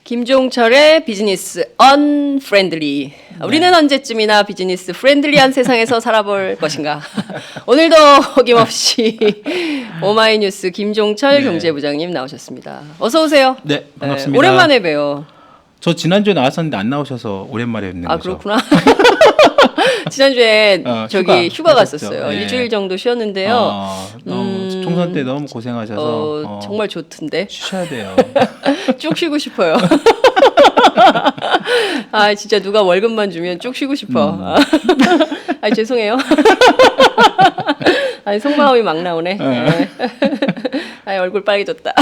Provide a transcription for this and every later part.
김종철의 비즈니스 언프렌들리. 우리는 언제쯤이나 비즈니스 프렌들리한 세상에서 살아볼 것인가. 오늘도 어김없이 오마이뉴스 김종철 경제부장님 나오셨습니다. 어서 오세요. 네, 반갑습니다. 오랜만에 봬요. 저 지난주에 나왔었는데 안 나오셔서 오랜만에 뵙는 거죠. 그렇구나. 지난주에 휴가 갔었어요. 네. 일주일 정도 쉬었는데요. 총선 때 너무 고생하셔서 정말 좋던데. 쉬셔야 돼요. 쭉 쉬고 싶어요. 진짜 누가 월급만 주면 쭉 쉬고 싶어. 죄송해요. 속마음이 막 나오네. 얼굴 빨개졌다.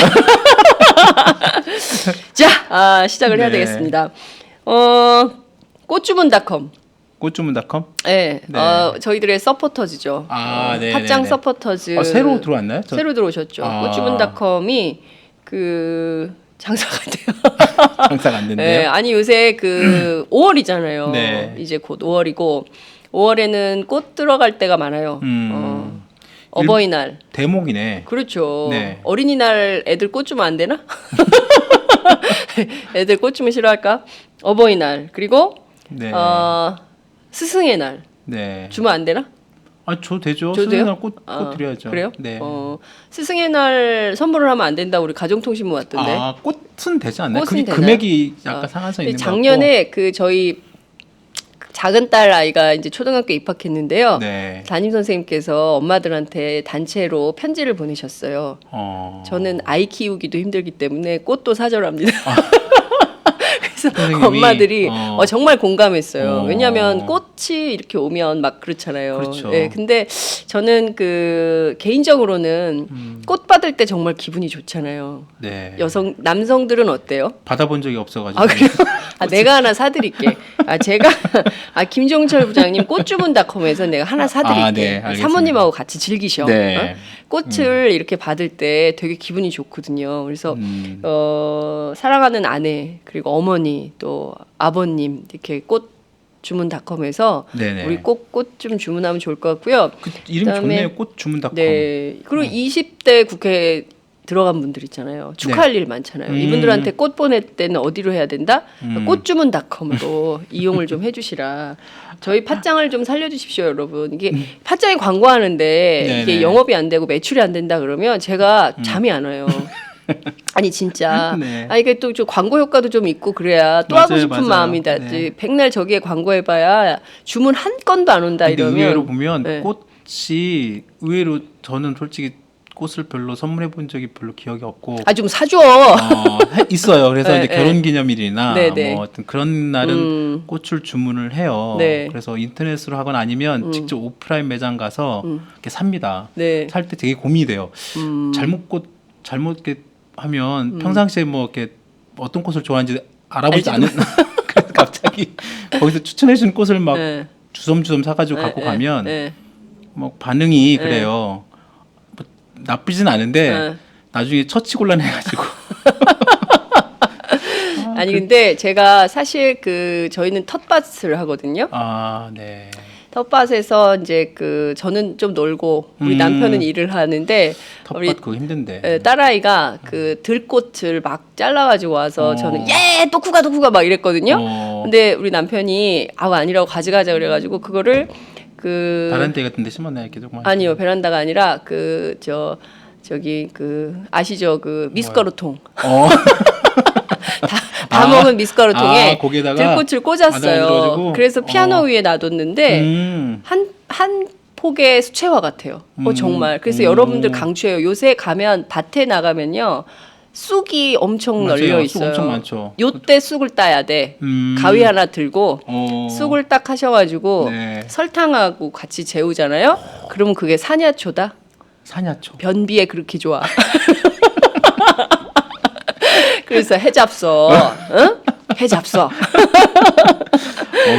자, 시작을 해야 되겠습니다. 꽃주문닷컴. 꽃주문닷컴? 네. 저희들의 서포터즈죠. 네. 팟짱 서포터즈. 새로 들어왔나요? 새로 들어오셨죠. 꽃주문닷컴이 장사가 안 돼요. 장사가 안 된대요? 네, 아니 요새 5월이잖아요. 네. 이제 곧 5월이고 5월에는 꽃 들어갈 때가 많아요. 어버이날. 대목이네. 그렇죠. 네. 어린이날 애들 꽃 주면 안 되나? 애들 꽃 주면 싫어할까? 어버이날 그리고 네. 스승의 날. 네. 주면 안 되나? 저 되죠. 줘도 스승의 날 꽃 드려야죠. 그래요? 네. 스승의 날 선물을 하면 안 된다. 우리 가정통신부 왔던데. 꽃은 되지 않나요? 꽃은 그게 금액이 약간 상한선 있는 것 같고. 작년에 저희 작은 딸 아이가 이제 초등학교 입학했는데요. 네. 담임 선생님께서 엄마들한테 단체로 편지를 보내셨어요. 저는 아이 키우기도 힘들기 때문에 꽃도 사절합니다. 그래서 선생님이, 엄마들이 정말 공감했어요. 왜냐하면 꽃이 이렇게 오면 막 그렇잖아요. 그렇죠. 네, 근데 저는 개인적으로는 꽃 받을 때 정말 기분이 좋잖아요. 네. 남성들은 어때요? 받아본 적이 없어가지고. 그래요? 내가 하나 사드릴게. 제가 김종철 부장님 꽃주문닷컴에서 내가 하나 사드릴게. 네, 사모님하고 같이 즐기셔. 네. 꽃을 이렇게 받을 때 되게 기분이 좋거든요. 그래서 사랑하는 아내 그리고 어머니 또 아버님 이렇게 꽃주문닷컴에서 네네. 우리 꽃 좀 주문하면 좋을 것 같고요. 이름 그다음에 좋네요. 꽃주문닷컴. 네. 그리고 20대 국회 들어간 분들 있잖아요. 축하할 일 많잖아요. 이분들한테 꽃 보낼 때는 어디로 해야 된다? 꽃주문닷컴으로 이용을 좀 해주시라. 저희 팟짱을 좀 살려주십시오, 여러분. 이게 팟짱이 광고하는데 이게 영업이 안 되고 매출이 안 된다 그러면 제가 잠이 안 와요. 아니 진짜. 네. 이게 또 좀 광고 효과도 좀 있고 그래야 또 하고 싶은 마음이다. 네. 백날 저기에 광고해봐야 주문 한 건도 안 온다 이러면. 의외로 보면 네. 꽃이 의외로 저는 솔직히 꽃을 별로 선물해 본 적이 별로 기억이 없고 좀 사줘. 있어요. 그래서 네, 이제 결혼기념일이나 네. 뭐 어떤 그런 날은 꽃을 주문을 해요. 네. 그래서 인터넷으로 하거나 아니면 직접 오프라인 매장 가서 이렇게 삽니다. 네. 살 때 되게 고민이 돼요. 잘못 이렇게 하면 평상시에 뭐 이렇게 어떤 꽃을 좋아하는지 알아보지 않은 그래서 갑자기 거기서 추천해 주는 꽃을 막 네. 주섬주섬 사가지고 갖고 가면 네. 뭐 반응이 그래요. 뭐 나쁘진 않은데 나중에 처치곤란해가지고. 아니 근데 제가 사실 저희는 텃밭을 하거든요. 네. 텃밭에서 이제 저는 좀 놀고 우리 남편은 일을 하는데 우리 텃밭 그거 힘든데. 딸아이가 들꽃을 막 잘라가지고 와서 저는 또 쿠가 막 이랬거든요. 근데 우리 남편이 아니라고 가져가자 그래가지고 그거를 다른 데 같은 데 심었나요? 이렇게 조그만. 아니요, 베란다가 아니라 저기 아시죠? 미숫가루통. 다 먹은 미숫가루통에 거기에다가 들꽃을 꽂았어요. 그래서 피아노 위에 놔뒀는데 한 폭의 수채화 같아요. 정말. 그래서 여러분들 강추해요. 요새 가면 밭에 나가면요. 쑥이 엄청 맞아요. 널려 쑥 있어요. 엄청 많죠. 요때 쑥을 따야 돼. 가위 하나 들고 쑥을 딱 하셔가지고 네. 설탕하고 같이 재우잖아요. 그러면 그게 사냐초다. 사냐초. 변비에 그렇게 좋아. 그래서 해잡서, 응? 해잡서.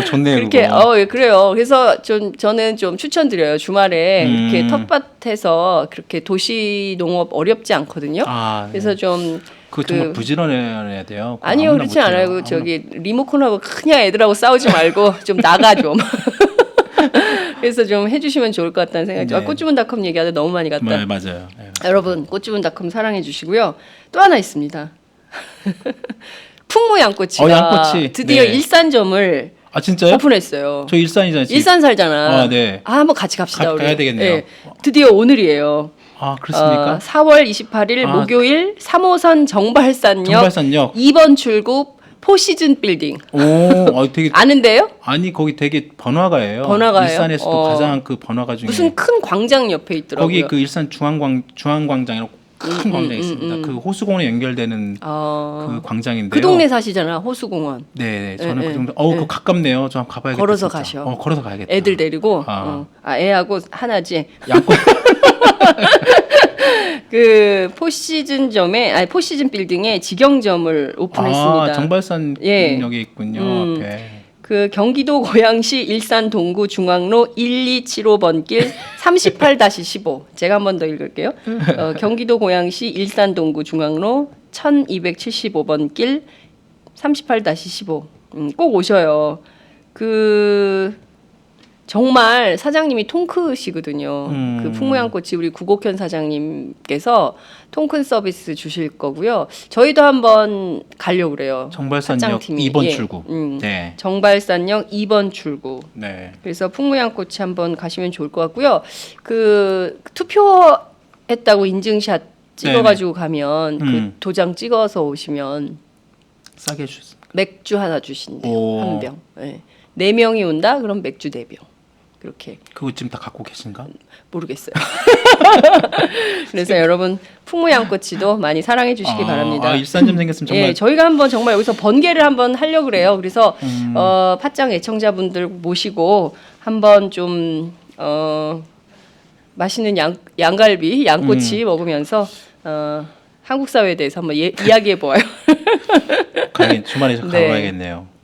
좋네요. 그렇게 그래요. 그래서 저는 좀 추천드려요. 주말에 이렇게 텃밭에서 그렇게 도시 농업 어렵지 않거든요. 그래서 좀 그거 정말 부지런해야 돼요. 아니요, 그렇지 않아요. 리모컨하고 그냥 애들하고 싸우지 말고 좀 나가 좀. 그래서 좀 해주시면 좋을 것 같다는 생각이 죠. 꽃주문닷컴 얘기하다 너무 많이 갔다. 네, 맞아요. 네. 여러분 꽃주문닷컴 사랑해 주시고요. 또 하나 있습니다. 풍무양꼬치가 양꼬치. 드디어 네. 일산점을 아 진짜요? 오픈했어요. 저 일산이잖아요. 지금. 일산 살잖아. 아, 네. 한번 같이 갑시다. 우리. 가야 되겠네요. 드디어 오늘이에요. 아 그렇습니까? 4월 28일 목요일 3호선 정발산역 정발산역 2번 출구 포시즌 빌딩. 오, 되게 아는데요? 아니 거기 되게 번화가예요. 번화가예요? 일산에서도 가장 그 번화가 중에 무슨 큰 광장 옆에 있더라고요. 거기 그 일산 중앙광장이라고 큰 광장이 있습니다. 그 호수공원에 연결되는 그 광장인데요. 그 동네 사시잖아, 호수공원. 네, 저는 그 정도. 그거 가깝네요. 저 한번 가봐야겠다. 걸어서 진짜. 가셔. 걸어서 가야겠다. 애들 데리고. 애하고 하나지. 양꼬 그 포시즌 빌딩에 직영점을 오픈했습니다. 정발산역에 있군요. 앞에. 그 경기도 고양시 일산 동구 중앙로 1275번 길 38-15. 제가 한 번 더 읽을게요. 경기도 고양시 일산 동구 중앙로 1275번 길 38-15. 꼭 오셔요. 정말 사장님이 통크시거든요. 그 풍무양꼬치 우리 구곡현 사장님께서 통큰 서비스 주실 거고요. 저희도 한번 가려고 그래요. 정발산역 파짱팀이. 2번 출구. 네. 정발산역 2번 출구. 네. 그래서 풍무양꼬치 한번 가시면 좋을 것 같고요. 그 투표했다고 인증샷 찍어가지고 가면 그 도장 찍어서 오시면 싸게 해주셨습니다. 맥주 하나 주신대요. 한 병. 네. 4명이 온다? 그럼 맥주 4병. 그렇게. 그거 지금 다 갖고 계신가? 모르겠어요. 그래서 여러분 풍무양꼬치도 많이 사랑해 주시기 바랍니다. 일산점 생겼으면 정말. 예, 저희가 한번 정말 여기서 번개를 한번 하려고 그래요. 그래서 팟짱 애청자분들 모시고 한번 좀 맛있는 양갈비, 양꼬치 먹으면서 한국 사회에 대해서 한번 이야기해 보아요. 주말에 가봐야겠네요.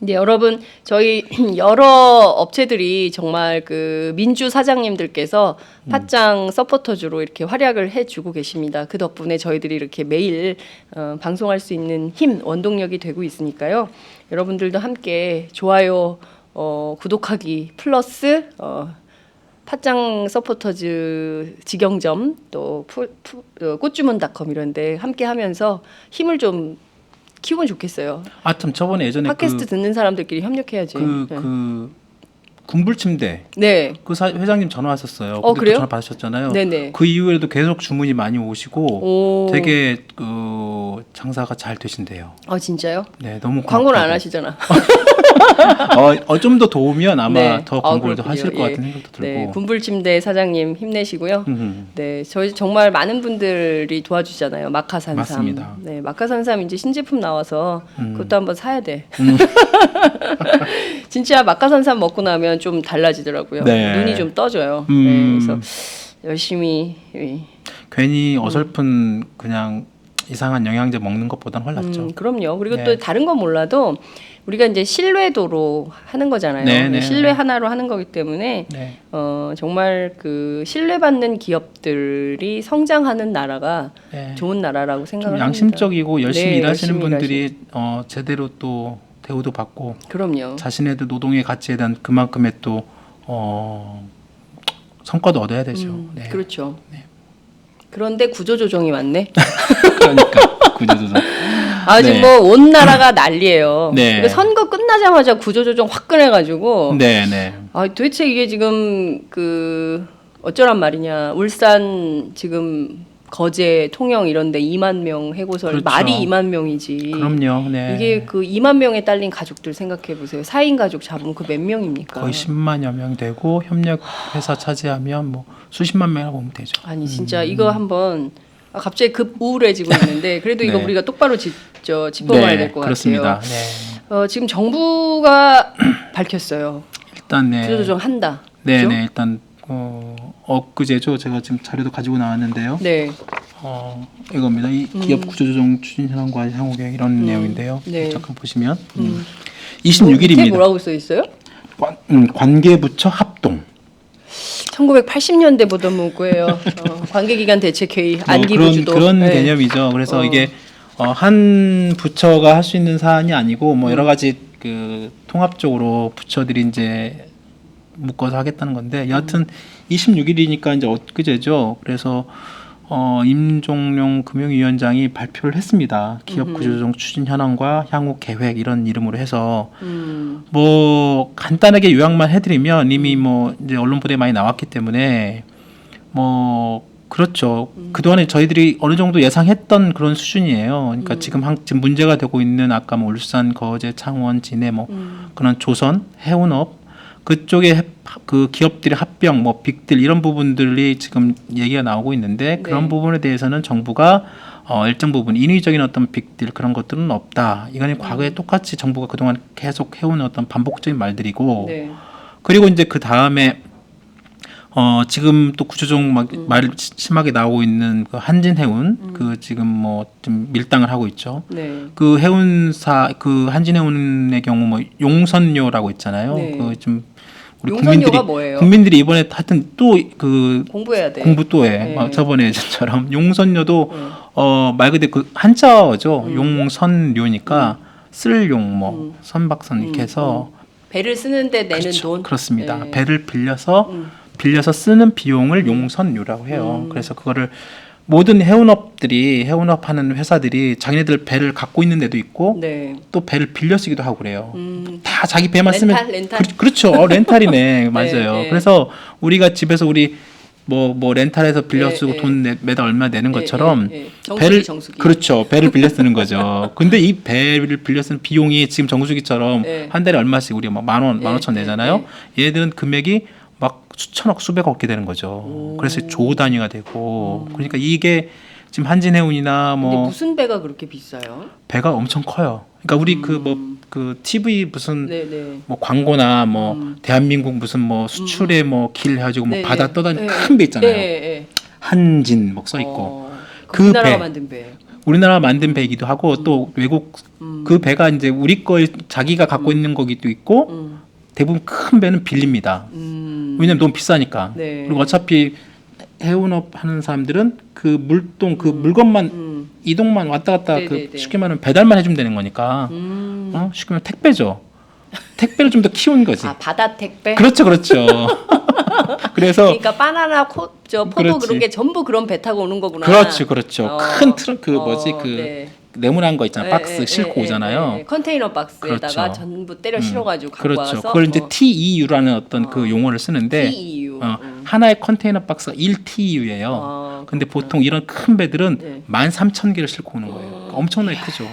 네, 여러분 저희 여러 업체들이 정말 그 민주 사장님들께서 팟짱 서포터즈로 이렇게 활약을 해주고 계십니다. 그 덕분에 저희들이 이렇게 매일 방송할 수 있는 힘, 원동력이 되고 있으니까요. 여러분들도 함께 좋아요, 구독하기 플러스 팟짱 서포터즈 직영점 또 꽃주문닷컴 이런데 함께 하면서 힘을 좀 키우면 좋겠어요. 참 저번에 예전에 팟캐스트 듣는 사람들끼리 협력해야지. 군불침대. 네. 그 회장님 전화 왔었어요. 그래요? 전화 받으셨잖아요. 네네. 그 이후에도 계속 주문이 많이 오시고 되게 장사가 잘 되신대요. 진짜요? 네, 너무 광고를 안 하시잖아. 좀 더 도우면 아마 네. 더 광고를 더 하실 그렇군요. 것 같은 생각도 들고. 네, 군불침대 사장님 힘내시고요. 네, 저희 정말 많은 분들이 도와주잖아요. 마카산삼. 맞습니다. 네, 마카산삼 이제 신제품 나와서 그것도 한번 사야 돼. 진짜 마카산삼 먹고 나면 좀 달라지더라고요. 네. 눈이 좀 떠져요. 네, 그래서 열심히. 괜히 어설픈 그냥 이상한 영양제 먹는 것보다는 훨 낫죠. 그럼요. 그리고 네. 또 다른 건 몰라도 우리가 이제 신뢰도로 하는 거잖아요. 네, 신뢰 하나로 하는 거기 때문에 네. 정말 그 신뢰받는 기업들이 성장하는 나라가 네. 좋은 나라라고 좀 생각합니다. 양심적이고 열심히 네, 일하시는 열심히 분들이 제대로 또 대우도 받고 그럼요. 자신의 노동의 가치에 대한 그만큼의 또 성과도 얻어야 되죠. 네. 그렇죠. 그런데 구조조정이 많네. 그러니까 구조조정. 지금 네. 뭐 온 나라가 난리예요. 네. 그러니까 선거 끝나자마자 구조조정 확 꺼내가지고 네. 도대체 이게 지금 어쩌란 말이냐. 울산 지금 거제, 통영 이런데 2만 명 해고설 그렇죠. 말이 2만 명이지. 그럼요. 네. 이게 그 2만 명에 딸린 가족들 생각해 보세요. 4인 가족 잡으면 그 몇 명입니까? 거의 10만여 명 되고 협력 회사 차지하면 뭐 수십만 명이라고 보면 되죠. 아니 진짜 이거 한번 갑자기 급 우울해지고 있는데 그래도 이거 네. 우리가 똑바로 짚어봐야 될 것 그렇습니다. 같아요. 네. 지금 정부가 밝혔어요. 일단 구조조정 한다. 네, 그죠? 네. 일단 엊그제죠. 제가 지금 자료도 가지고 나왔는데요. 네. 이겁니다. 이 기업 구조조정 추진 현황과 향후 계획 이런 내용인데요. 네. 잠깐 보시면 밑에 26일입니다. 뭐라고 써 있어요? 관계부처 합동. 1980년대 보던 문구예요. 관계기관 대책회의 안기부주도 그런 네. 개념이죠. 그래서 이게 한 부처가 할 수 있는 사안이 아니고 뭐 여러 가지 그 통합적으로 부처들이 이제 묶어서 하겠다는 건데 여하튼 26일이니까 이제 엊그제죠. 그래서 임종룡 금융위원장이 발표를 했습니다. 기업 구조조정 추진 현황과 향후 계획 이런 이름으로 해서 뭐 간단하게 요약만 해드리면 이미 뭐 이제 언론 보도에 많이 나왔기 때문에 뭐 그렇죠. 그동안에 저희들이 어느 정도 예상했던 그런 수준이에요. 그러니까 지금 문제가 되고 있는 아까 뭐 울산, 거제, 창원, 진해 뭐 그런 조선, 해운업 그쪽에 그 기업들의 합병, 뭐 빅딜 이런 부분들이 지금 얘기가 나오고 있는데 그런 부분에 대해서는 정부가 일정 부분 인위적인 어떤 빅딜 그런 것들은 없다. 이거는 과거에 똑같이 정부가 그동안 계속 해온 어떤 반복적인 말들이고 그리고 이제 그 다음에 지금 또 구조조정 말 심하게 나오고 있는 그 한진해운 그 지금 뭐 좀 밀당을 하고 있죠. 그 해운사 그 한진해운의 경우 뭐 용선료라고 있잖아요. 그 좀 우리 용선료가 뭐예요? 국민들이 이번에 하여튼 또 그 공부해야 돼. 공부 또 해. 저번에처럼 용선료도 말 그대로 그 한자어죠. 용선료니까 쓸 용 뭐 선박선 이렇게 해서 배를 쓰는데 내는 그렇죠. 돈. 그렇습니다. 배를 빌려서 쓰는 비용을 용선료라고 해요. 그래서 그거를 모든 해운업 하는 회사들이 자기네들 배를 갖고 있는 데도 있고 또 배를 빌려 쓰기도 하고 그래요. 다 자기 배만 쓰면 렌탈? 그렇죠. 렌탈이네. 맞아요. 그래서 우리가 집에서 우리 뭐 렌탈해서 빌려 쓰고 돈 매달 얼마 내는 것처럼 정수기. 그렇죠. 배를 빌려 쓰는 거죠. 근데 이 배를 빌려 쓰는 비용이 지금 정수기처럼 한 달에 얼마씩 우리가 막 10,000원, 15,000원 내잖아요. 얘네들은 금액이 막 수천억, 수백억 게 되는 거죠. 그래서 조 단위가 되고 그러니까 이게 지금 한진해운이나 근데 뭐 무슨 배가 그렇게 비싸요? 배가 엄청 커요. 그러니까 우리 그 TV 무슨 뭐 광고나 뭐 대한민국 무슨 뭐 수출의 뭐 길 해가지고 뭐 바다 떠다니는 큰 배 있잖아요. 한진 뭐 써 있고 그 우리나라가 배, 만든 배예요. 우리나라 만든 배이기도 하고 또 외국 그 배가 이제 우리 거 자기가 갖고 있는 거기도 있고 대부분 큰 배는 빌립니다. 왜냐면 너무 비싸니까. 그리고 어차피 해운업 하는 사람들은 그 물동 그 물건만 이동만 왔다 갔다 그 쉽게 말하면 배달만 해주면 되는 거니까 쉽게 말하면 택배죠. 택배를 좀 더 키운 거지. 아 바다 택배? 그렇죠. 그래서 그러니까 바나나, 포도 그렇지. 그런 게 전부 그런 배 타고 오는 거구나. 그렇죠. 큰 트럭 네모난 거 있잖아요. 박스 네, 싣고 오잖아요. 컨테이너 박스에다가 그렇죠. 전부 때려 실어가지고 갖고 그렇죠. 와서 그걸 이제 TEU라는 어떤 그 용어를 쓰는데 TEU. 하나의 컨테이너 박스가 1TEU예요. 근데 보통 이런 큰 배들은 13,000개를 싣고 오는 거예요. 그러니까 엄청나게 크죠.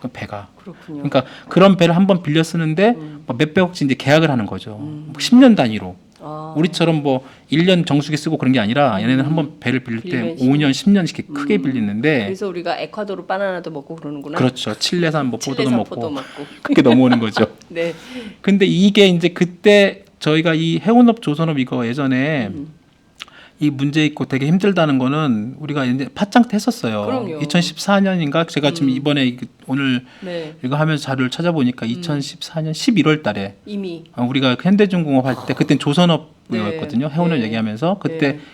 그 배가. 그렇군요. 그러니까 그런 배를 한번 빌려 쓰는데 몇백억씩 이제 계약을 하는 거죠. 10년 단위로. 우리처럼 뭐 1년 정수기 쓰고 그런 게 아니라 얘네는 한번 배를 빌릴 때 5년, 10년씩 이렇게 크게 빌리는데 그래서 우리가 에콰도르 바나나도 먹고 그러는구나. 그렇죠. 칠레산 뭐 포도도 칠레산 먹고 포도 먹고. 그렇게 넘어오는 거죠. 네. 근데 이게 이제 그때 저희가 이 해운업, 조선업 이거 예전에 이 문제 있고 되게 힘들다는 거는 우리가 이제 팟짱 때 했었어요. 그럼요. 2014년인가 제가 지금 이번에 오늘 이거 하면서 자료를 찾아보니까 2014년 11월 달에 이미 우리가 현대중공업 할 때 그땐 조선업이었거든요. 해운업 얘기하면서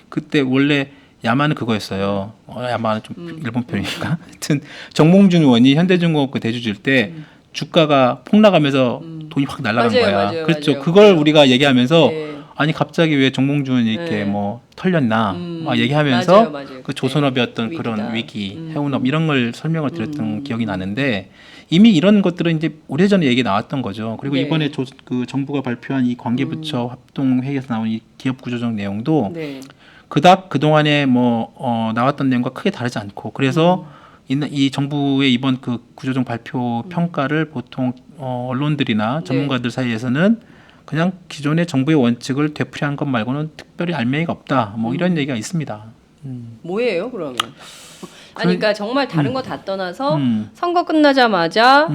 그때 원래 야마는 그거였어요. 야마는 좀 일본 표현이니까. 하여튼 정몽준 의원이 현대중공업 그 대주주일 때 주가가 폭락하면서 돈이 확 날아간 거야. 맞아요, 그렇죠. 맞아요. 그걸 우리가 얘기하면서 아니 갑자기 왜 정몽준이 이렇게 뭐 털렸나 막 얘기하면서 맞아요. 그 조선업의 어떤 위기다. 그런 위기, 해운업 이런 걸 설명을 드렸던 기억이 나는데 이미 이런 것들은 이제 오래전에 얘기 나왔던 거죠. 그리고 이번에 그 정부가 발표한 이 관계부처 합동 회의에서 나온 이 기업 구조조정 내용도 그동안에 뭐 나왔던 내용과 크게 다르지 않고 그래서 이 정부의 이번 그 구조조정 발표 평가를 보통 언론들이나 전문가들 사이에서는 그냥 기존의 정부의 원칙을 되풀이한 것 말고는 특별히 알맹이가 없다. 뭐 이런 얘기가 있습니다. 뭐예요, 그러면? 아니, 그러니까 정말 다른 거 다 떠나서 선거 끝나자마자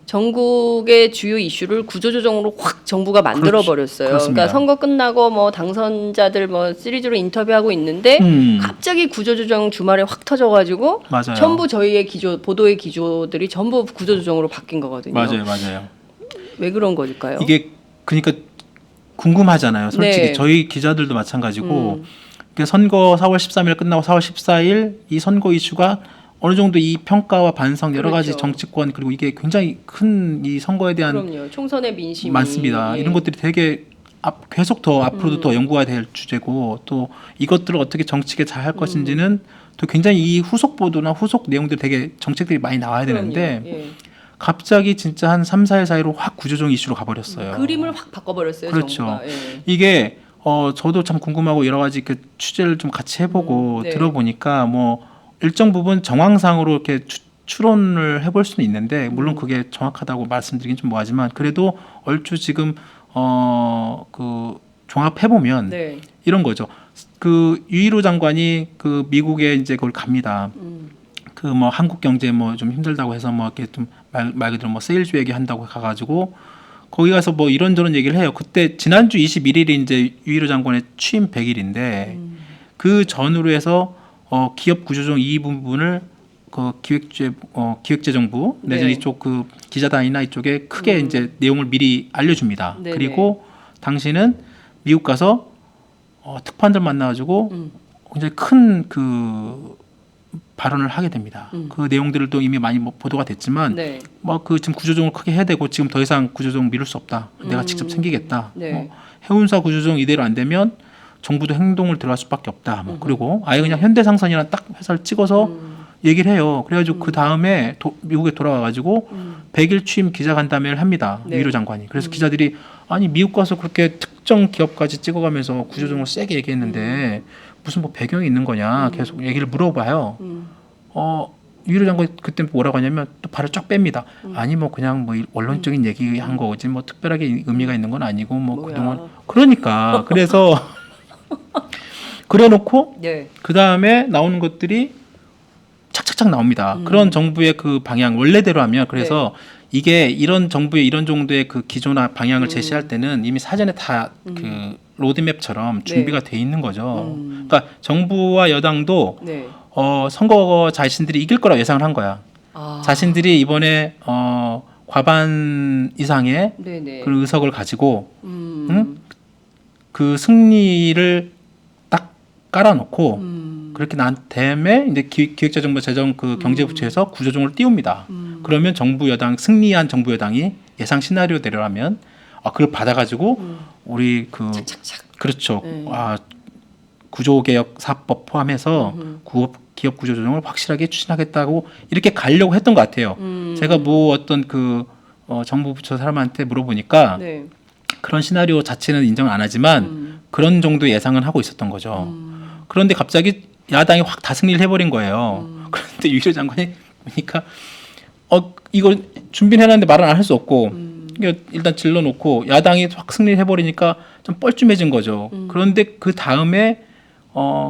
전국의 주요 이슈를 구조조정으로 확 정부가 만들어 버렸어요. 그러니까 선거 끝나고 뭐 당선자들 뭐 시리즈로 인터뷰하고 있는데 갑자기 구조조정 주말에 확 터져가지고 전부 저희의 보도의 기조들이 전부 구조조정으로 바뀐 거거든요. 맞아요. 왜 그런 걸까요? 이게 그러니까 궁금하잖아요. 솔직히 저희 기자들도 마찬가지고 선거 4월 13일 끝나고 4월 14일 이 선거 이슈가 어느 정도 이 평가와 반성 여러 가지 정치권 그리고 이게 굉장히 큰 이 선거에 대한 총선의 민심이 많습니다. 이런 것들이 되게 계속 더 앞으로도 더 연구가 될 주제고 또 이것들을 어떻게 정치계 잘 할 것인지는 또 굉장히 이 후속 보도나 후속 내용들 되게 정책들이 많이 나와야 되는데 예. 갑자기 진짜 한 3, 4일 사이로 확 구조조정 이슈로 가버렸어요. 그림을 확 바꿔버렸어요. 그렇죠. 정부가. 예. 이게 저도 참 궁금하고 여러 가지 그 취재를 좀 같이 해보고 네. 들어보니까 뭐 일정 부분 정황상으로 이렇게 추론을 해볼 수는 있는데 물론 그게 정확하다고 말씀드리긴 좀 뭐하지만 그래도 얼추 지금 그 종합해 보면 네. 이런 거죠. 그 유일호 장관이 그 미국에 이제 그걸 갑니다. 그 뭐 한국 경제 뭐 좀 힘들다고 해서 뭐 이렇게 좀 말 그대로 뭐 세일즈 얘기한다고 가가지고 거기 가서 뭐 이런저런 얘기를 해요. 그때 지난주 21일이 이제 유일호 장관의 취임 100일인데 그 전후로 해서 기업 구조조정 이 부분을 그 기획재정부 내지는 네. 이쪽 그 기자단이나 이쪽에 크게 이제 내용을 미리 알려줍니다. 네네. 그리고 당시는 미국 가서 특파원들 만나가지고 굉장히 큰 그 발언을 하게 됩니다. 그 내용들도 이미 많이 뭐 보도가 됐지만 네. 뭐 그 지금 구조조정을 크게 해야 되고 지금 더 이상 구조조정 미룰 수 없다. 내가 직접 챙기겠다. 네. 뭐 해운사 구조조정 이대로 안 되면 정부도 행동을 들어갈 수밖에 없다. 뭐 그리고 아예 그냥 현대상선이라는 딱 회사를 찍어서 얘기를 해요. 그래가지고 그 다음에 미국에 돌아와가지고 100일 취임 기자간담회를 합니다. 네. 유일호 장관이. 그래서 기자들이 아니 미국 가서 그렇게 특정 기업까지 찍어가면서 구조조정을 세게 얘기했는데 무슨 뭐 배경이 있는 거냐 계속 얘기를 물어봐요. 유일호 장관이 그때 뭐라고 하냐면 또 발을 쫙 뺍니다. 아니 뭐 그냥 뭐 원론적인 얘기한 거지 뭐 특별하게 의미가 있는 건 아니고 뭐 뭐야. 그동안 그러니까 그래서 그래놓고 네. 그 다음에 나오는 것들이 착착착 나옵니다. 그런 정부의 그 방향 원래대로 하면 그래서 이게 이런 정부의 이런 정도의 그 기조나 방향을 제시할 때는 이미 사전에 다 그 로드맵처럼 준비가 돼 있는 거죠. 그러니까 정부와 여당도 네. 선거 자신들이 이길 거라고 예상을 한 거야. 아. 자신들이 이번에 과반 이상의 네네. 그런 의석을 가지고 응? 그 승리를 딱 깔아놓고 그렇게 난 다음에 이제 기획재정부 재정 그 경제부처에서 구조조정을 띄웁니다. 그러면 정부 여당 승리한 정부 여당이 예상 시나리오대로라면 그걸 받아가지고 우리 그 착착착. 그렇죠. 네. 구조개혁 사법 포함해서 기업 구조조정을 확실하게 추진하겠다고 이렇게 가려고 했던 것 같아요. 제가 뭐 어떤 그 정부 부처 사람한테 물어보니까 네. 그런 시나리오 자체는 인정을 안 하지만 그런 정도의 예상은 하고 있었던 거죠. 그런데 갑자기 야당이 확 다 승리를 해버린 거예요. 그런데 유일호 장관이 보니까 이걸 준비를 해놨는데 말은 안 할 수 없고 그러니까 일단 질러놓고 야당이 확 승리를 해버리니까 좀 뻘쭘해진 거죠. 그런데 그 다음에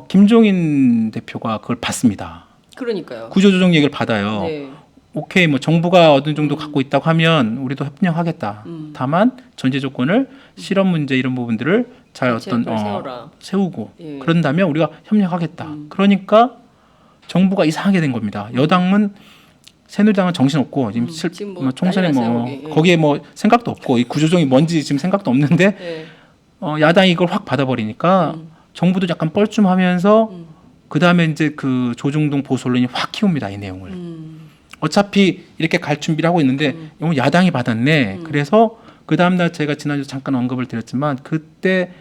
김종인 대표가 그걸 받습니다. 그러니까요. 구조조정 얘기를 받아요. 네. 오케이 뭐 정부가 어느 정도 갖고 있다고 하면 우리도 협력하겠다. 다만 전제 조건을 실업 문제 이런 부분들을 잘 어떤 세워라. 세우고 예. 그런다면 우리가 협력하겠다. 그러니까 정부가 이상하게 된 겁니다. 여당은 새누리당은 정신없고 지금 뭐 총선에 난리 뭐 났어요, 거기. 예. 거기에 뭐 생각도 없고 이 구조조정이 뭔지 지금 생각도 없는데 네. 야당이 이걸 확 받아버리니까 정부도 약간 뻘쭘하면서 그 다음에 이제 그 조중동 보수 언론이 확 키웁니다 이 내용을. 어차피 이렇게 갈 준비를 하고 있는데 이거 야당이 받았네. 그래서 그 다음날 제가 지난주 잠깐 언급을 드렸지만 그때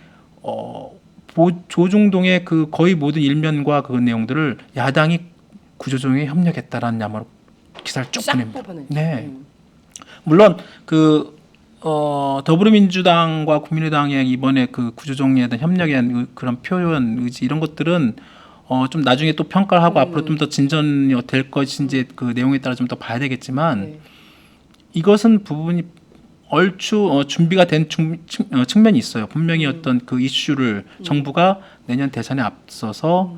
조중동의 그 거의 모든 일면과 그 내용들을 야당이 구조조정에 협력했다라는 야마로 기사를 쭉 싹 보냅니다. 뽑아냈죠. 네. 물론 그 더불어민주당과 국민의당의 이번에 그 구조정리에 대한 협력에 대한 그런 표현 의지 이런 것들은 좀 나중에 또 평가를 하고 앞으로 좀 더 진전이 될 것인지 그 내용에 따라 좀 더 봐야 되겠지만 네. 이것은 부분이 얼추 준비가 된 측면이 있어요. 분명히 어떤 그 이슈를 정부가 내년 대선에 앞서서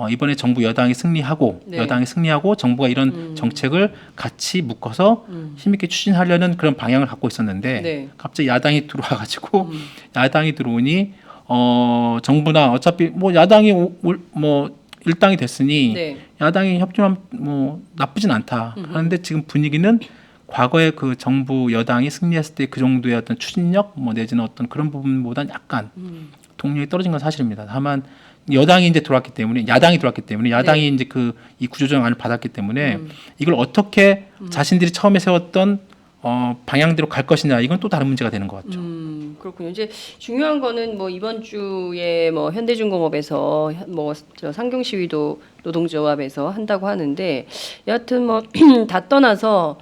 이번에 정부 여당이 승리하고 네. 여당이 승리하고 정부가 이런 정책을 같이 묶어서 힘있게 추진하려는 그런 방향을 갖고 있었는데 네. 갑자기 야당이 들어와가지고 야당이 들어오니 정부나 어차피 뭐 야당이 뭐 일당이 됐으니 네. 야당이 협조하면 뭐 나쁘진 않다 하는데 지금 분위기는 과거에 그 정부 여당이 승리했을 때 그 정도의 어떤 추진력 뭐 내지는 어떤 그런 부분보다는 약간 동력이 떨어진 건 사실입니다. 다만 여당이 이제 들어왔기 때문에 야당이 들어왔기 때문에 야당이 이제 그 이 구조조정안을 받았기 때문에 이걸 어떻게 자신들이 처음에 세웠던 방향대로 갈 것이냐 이건 또 다른 문제가 되는 것 같죠. 그렇군요. 이제 중요한 거는 뭐 이번 주에 뭐 현대중공업에서 뭐 저 상경 시위도 노동조합에서 한다고 하는데 여하튼 뭐 다 떠나서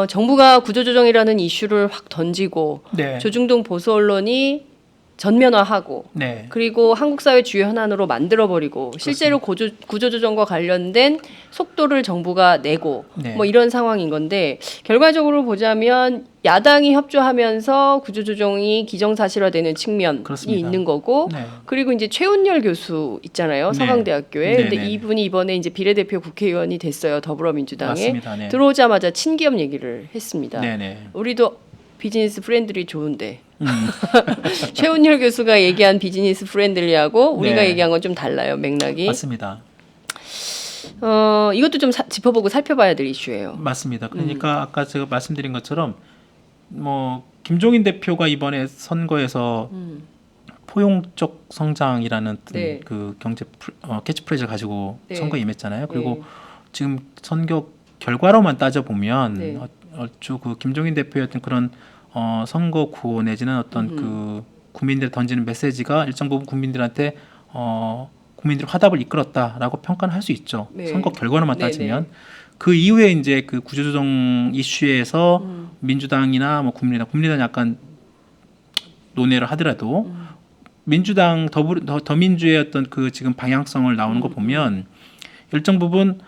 정부가 구조조정이라는 이슈를 확 던지고 네. 조중동 보수 언론이 전면화하고 네. 그리고 한국 사회 주요 현안으로 만들어버리고 실제로 구조조정과 관련된 속도를 정부가 내고 네. 뭐 이런 상황인 건데 결과적으로 보자면 야당이 협조하면서 구조조정이 기정사실화되는 측면이 그렇습니다. 있는 거고 네. 그리고 이제 최운열 교수 있잖아요. 네. 서강대학교에. 네, 근데 네. 이분이 이번에 이제 비례대표 국회의원이 됐어요. 더불어민주당에. 맞습니다. 네. 들어오자마자 친기업 얘기를 했습니다. 네, 네. 우리도 비즈니스 프렌들이 좋은데 최운열 교수가 얘기한 비즈니스 프렌들리하고 우리가 네. 얘기한 건 좀 달라요. 맥락이. 맞습니다. 이것도 좀 짚어보고 살펴봐야 될 이슈예요. 맞습니다. 그러니까 아까 제가 말씀드린 것처럼 뭐 김종인 대표가 이번에 선거에서 포용적 성장이라는 네. 그 경제 캐치프레이즈를 가지고 네. 선거에 임했잖아요. 그리고 네. 지금 선거 결과로만 따져 보면 네. 얼추 그 김종인 대표였던 그런 선거 구호 내지는 어떤 그 국민들 던지는 메시지가 일정 부분 국민들한테 국민들의 화답을 이끌었다라고 평가는 할 수 있죠. 네. 선거 결과로만 네, 따지면 네. 그 이후에 이제 그 구조조정 이슈에서 민주당이나 뭐 국민의당 약간 논의를 하더라도 민주당 더민주의 어떤 그 지금 방향성을 나오는 거 보면 일정 부분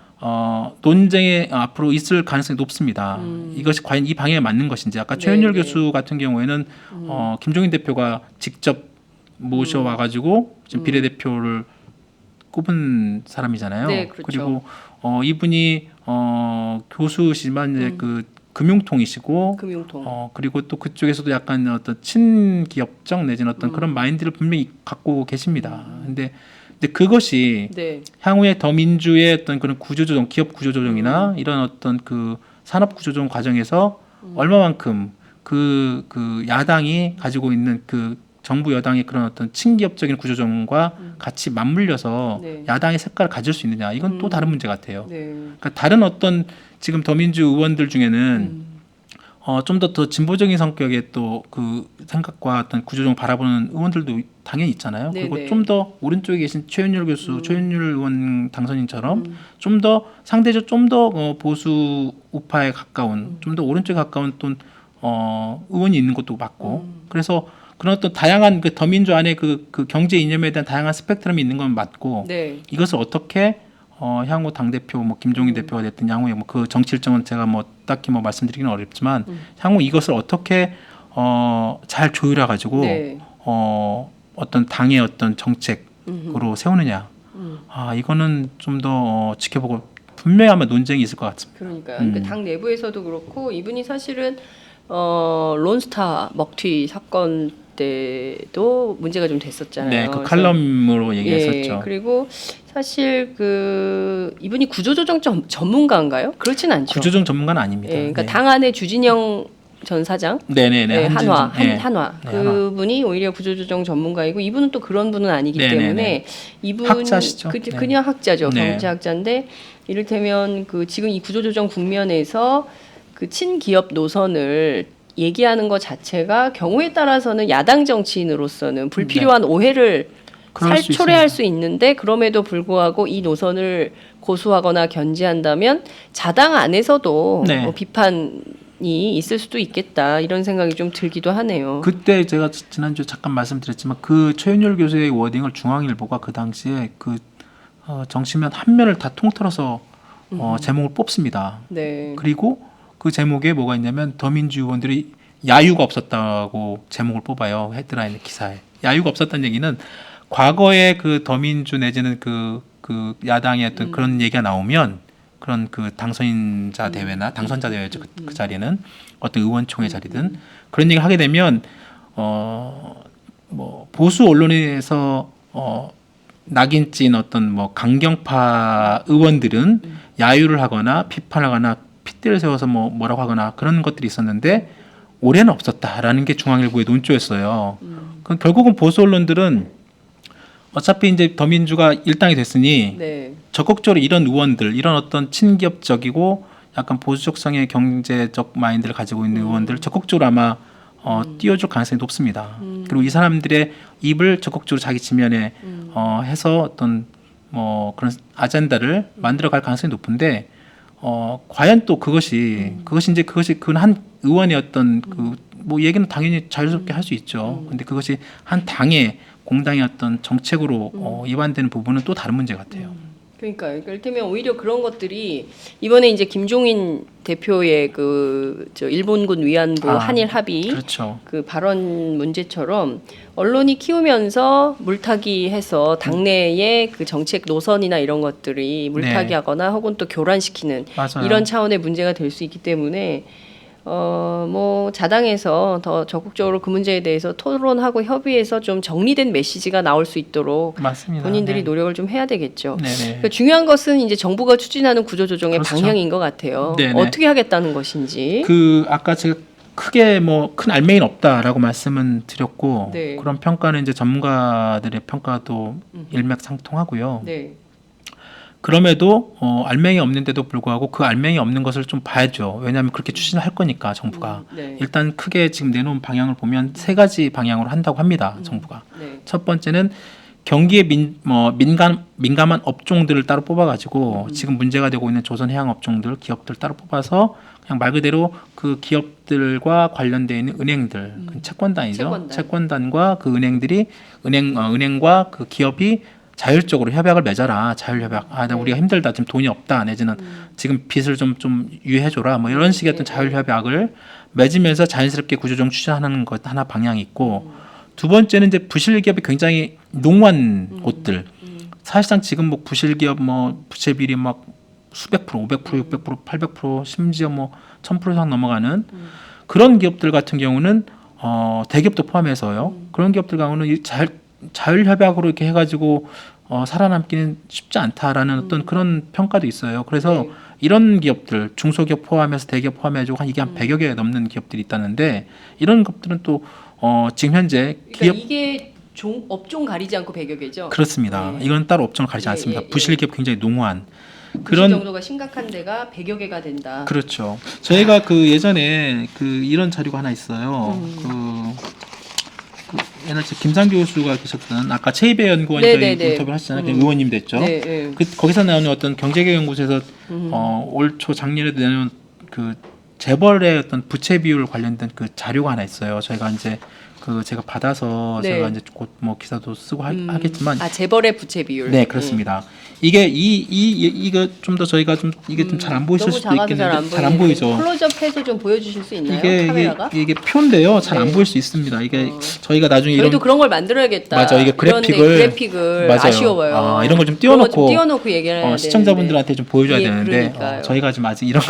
논쟁에 앞으로 있을 가능성이 높습니다. 이것이 과연 이 방향에 맞는 것인지 아까 네, 최은열 네. 교수 같은 경우에는 김종인 대표가 직접 모셔와가지고 지금 비례대표를 꼽은 사람이잖아요. 네, 그렇죠. 그리고 이분이 교수시지만 이제 그 금융통이시고 금융통. 그리고 또 그쪽에서도 약간 어떤 친기업적 내지는 어떤 그런 마인드를 분명히 갖고 계십니다. 근데 그것이 네. 향후에 더민주의 어떤 그런 구조조정, 기업 구조조정이나 이런 어떤 그 산업 구조조정 과정에서 얼마만큼 그 야당이 가지고 있는 그 정부 여당의 그런 어떤 친기업적인 구조조정과 같이 맞물려서 네. 야당의 색깔을 가질 수 있느냐 이건 또 다른 문제 같아요. 네. 그러니까 다른 어떤 지금 더민주 의원들 중에는 좀 더 진보적인 성격의 또 그 생각과 어떤 구조조정 바라보는 의원들도 당연히 있잖아요. 네네. 그리고 좀 더 오른쪽에 계신 최윤율 교수, 최윤율 의원 당선인처럼 좀 더 상대적 좀 더 보수 우파에 가까운, 좀 더 오른쪽에 가까운 또 의원이 있는 것도 맞고, 그래서 그런 어떤 다양한 그 더민주 안에 그 경제 이념에 대한 다양한 스펙트럼이 있는 건 맞고, 네. 이것을 어떻게 향후 당 대표 뭐 김종인 대표가 됐든 향후에 뭐 그 정치 일정은 제가 뭐 딱히 뭐 말씀드리기는 어렵지만 향후 이것을 어떻게 잘 조율해 가지고 네. 어떤 당의 어떤 정책으로 세우느냐. 이거는 좀 더 지켜보고 분명히 아마 논쟁이 있을 것 같습니다. 그러니까요. 그러니까 당 내부에서도 그렇고 이분이 사실은 론스타 먹튀 사건 때도 문제가 좀 됐었잖아요. 네, 그 그래서 칼럼으로 얘기했었죠. 예, 그리고 사실 그 이분이 구조조정 전문가인가요? 그렇진 않죠. 구조조정 전문가는 아닙니다. 예, 그러니까 네. 당 안에 주진영 전 사장, 네네네. 네, 한화, 네. 한화 네, 그분이 오히려 구조조정 전문가이고 이분은 또 그런 분은 아니기 네네네. 때문에 이분 학자시죠. 네. 그냥 학자죠, 네. 경제학자인데 이를테면 그 지금 이 구조조정 국면에서 그 친기업 노선을 얘기하는 것 자체가 경우에 따라서는 야당 정치인으로서는 불필요한 오해를 그럴 수 초래할 수 있는데 그럼에도 불구하고 이 노선을 고수하거나 견지한다면 자당 안에서도 네. 비판이 있을 수도 있겠다 이런 생각이 좀 들기도 하네요. 그때 제가 지난주에 잠깐 말씀드렸지만 그 최윤열 교수의 워딩을 중앙일보가 그 당시에 그 정치면 한 면을 다 통틀어서 제목을 뽑습니다. 네. 그리고 그 제목에 뭐가 있냐면 더민주 의원들이 야유가 없었다고 제목을 뽑아요. 헤드라인 기사에. 야유가 없었다는 얘기는 과거에 그 더민주 내지는 그 야당의 어떤 그런 얘기가 나오면 그런 그 당선인자 대회나 당선자 대회죠. 그 자리는 어떤 의원총회 자리든 그런 얘기를 하게 되면 뭐 보수 언론에서 낙인 찐 어떤 뭐 강경파 의원들은 야유를 하거나 비판하거나 핏대를 세워서 뭐라고 하거나 그런 것들이 있었는데 올해는 없었다라는 게 중앙일보의 논조였어요. 그럼 결국은 보수 언론들은 어차피 이제 더민주가 일당이 됐으니 네. 적극적으로 이런 의원들, 이런 어떤 친기업적이고 약간 보수적성의 경제적 마인드를 가지고 있는 의원들 적극적으로 아마 띄워줄 가능성이 높습니다. 그리고 이 사람들의 입을 적극적으로 자기 지면에 해서 어떤 뭐 그런 아젠다를 만들어갈 가능성이 높은데 과연 또 그것이 그 한 의원의 어떤 그 뭐 얘기는 당연히 자유스럽게 할 수 있죠. 근데 그것이 한 당의 공당의 어떤 정책으로 위반되는 부분은 또 다른 문제 같아요. 그러니까 이를테면 오히려 그런 것들이 이번에 이제 김종인 대표의 저 일본군 위안부 한일 합의 그렇죠. 그 발언 문제처럼 언론이 키우면서 물타기해서 당내의 그 정책 노선이나 이런 것들이 물타기하거나 혹은 또 교란시키는 맞아요. 이런 차원의 문제가 될 수 있기 때문에 뭐 자당에서 더 적극적으로 그 문제에 대해서 토론하고 협의해서 좀 정리된 메시지가 나올 수 있도록 맞습니다. 본인들이 네. 노력을 좀 해야 되겠죠. 네네. 그러니까 중요한 것은 이제 정부가 추진하는 구조조정의 그렇죠. 방향인 것 같아요. 네네. 어떻게 하겠다는 것인지. 그 아까 제가 크게 뭐 큰 알맹이는 없다라고 말씀은 드렸고 네. 그런 평가는 이제 전문가들의 평가도 일맥상통하고요. 네. 그럼에도 알맹이 없는데도 불구하고 그 알맹이 없는 것을 좀 봐야죠. 왜냐하면 그렇게 추진을 할 거니까 정부가 네. 일단 크게 지금 내놓은 방향을 보면 세 가지 방향으로 한다고 합니다. 정부가 네. 첫 번째는 경기에 민감한 업종들을 따로 뽑아가지고 지금 문제가 되고 있는 조선해양 업종들 기업들 따로 뽑아서 그냥 말 그대로 그 기업들과 관련되어 있는 은행들 그 채권단이죠. 채권단과 그 은행들이 은행과 그 기업이 자율적으로 협약을 맺어라. 자율협약. 나 우리가 힘들다. 지금 돈이 없다. 내지는 지금 빚을 좀 유예해줘라. 뭐 이런 식의 어떤 자율협약을 맺으면서 자연스럽게 구조조정 추진하는 것 하나 방향이 있고 두 번째는 이제 부실기업이 굉장히 농후한 곳들. 사실상 지금 뭐 부실기업 뭐 부채 비율이 막 수백 프로, 500%, 600%, 800% 심지어 뭐 1000% 이상 넘어가는 그런 기업들 같은 경우는 대기업도 포함해서요. 그런 기업들 경우는 이 자율협약으로 이렇게 해가지고 살아남기는 쉽지 않다라는 어떤 그런 평가도 있어요. 그래서 이런 기업들 중소기업 포함해서 대기업 포함해가지고 이게 한 100여 개 넘는 기업들이 있다는데 이런 것들은 또 지금 현재 기업 그러니까 이게 업종 가리지 않고 100여 개죠. 그렇습니다. 네. 이건 따로 업종을 가리지 예, 않습니다. 예, 부실기업 굉장히 농후한 그런 정도가 심각한 데가 100여 개가 된다. 그렇죠. 저희가 그 예전에 그 이런 자료가 하나 있어요. 그 옛날 김상 교수가 계셨던 아까 최이배 연구원이 저희 인터뷰를 하시잖아요. 의원님 됐죠. 네, 네. 거기서 나오는 어떤 경제개혁연구소에서 올 초 작년에 내놓은 그 재벌의 어떤 부채 비율 관련된 그 자료가 하나 있어요. 저희가 이제 그 제가 받아서 네. 제가 이제 곧 뭐 기사도 쓰고 하겠지만 재벌의 부채 비율. 네, 그렇습니다. 이게 이거 좀 더 저희가 좀 이게 좀 잘 안 보이실 수도 있겠는데 잘 안 보이죠. 클로즈업해서 좀 보여주실 수 있나요? 카메라가? 이게 표인데요. 잘 안 보일 수 있습니다. 이게 저희가 나중에 저희도 그런 걸 만들어야겠다. 맞아. 이게 그래픽을 맞아요. 아쉬워요. 이런 걸 좀 띄워놓고 얘기를 해야 시청자분들한테 좀 보여줘야 되는데 저희가 지금 아직 이런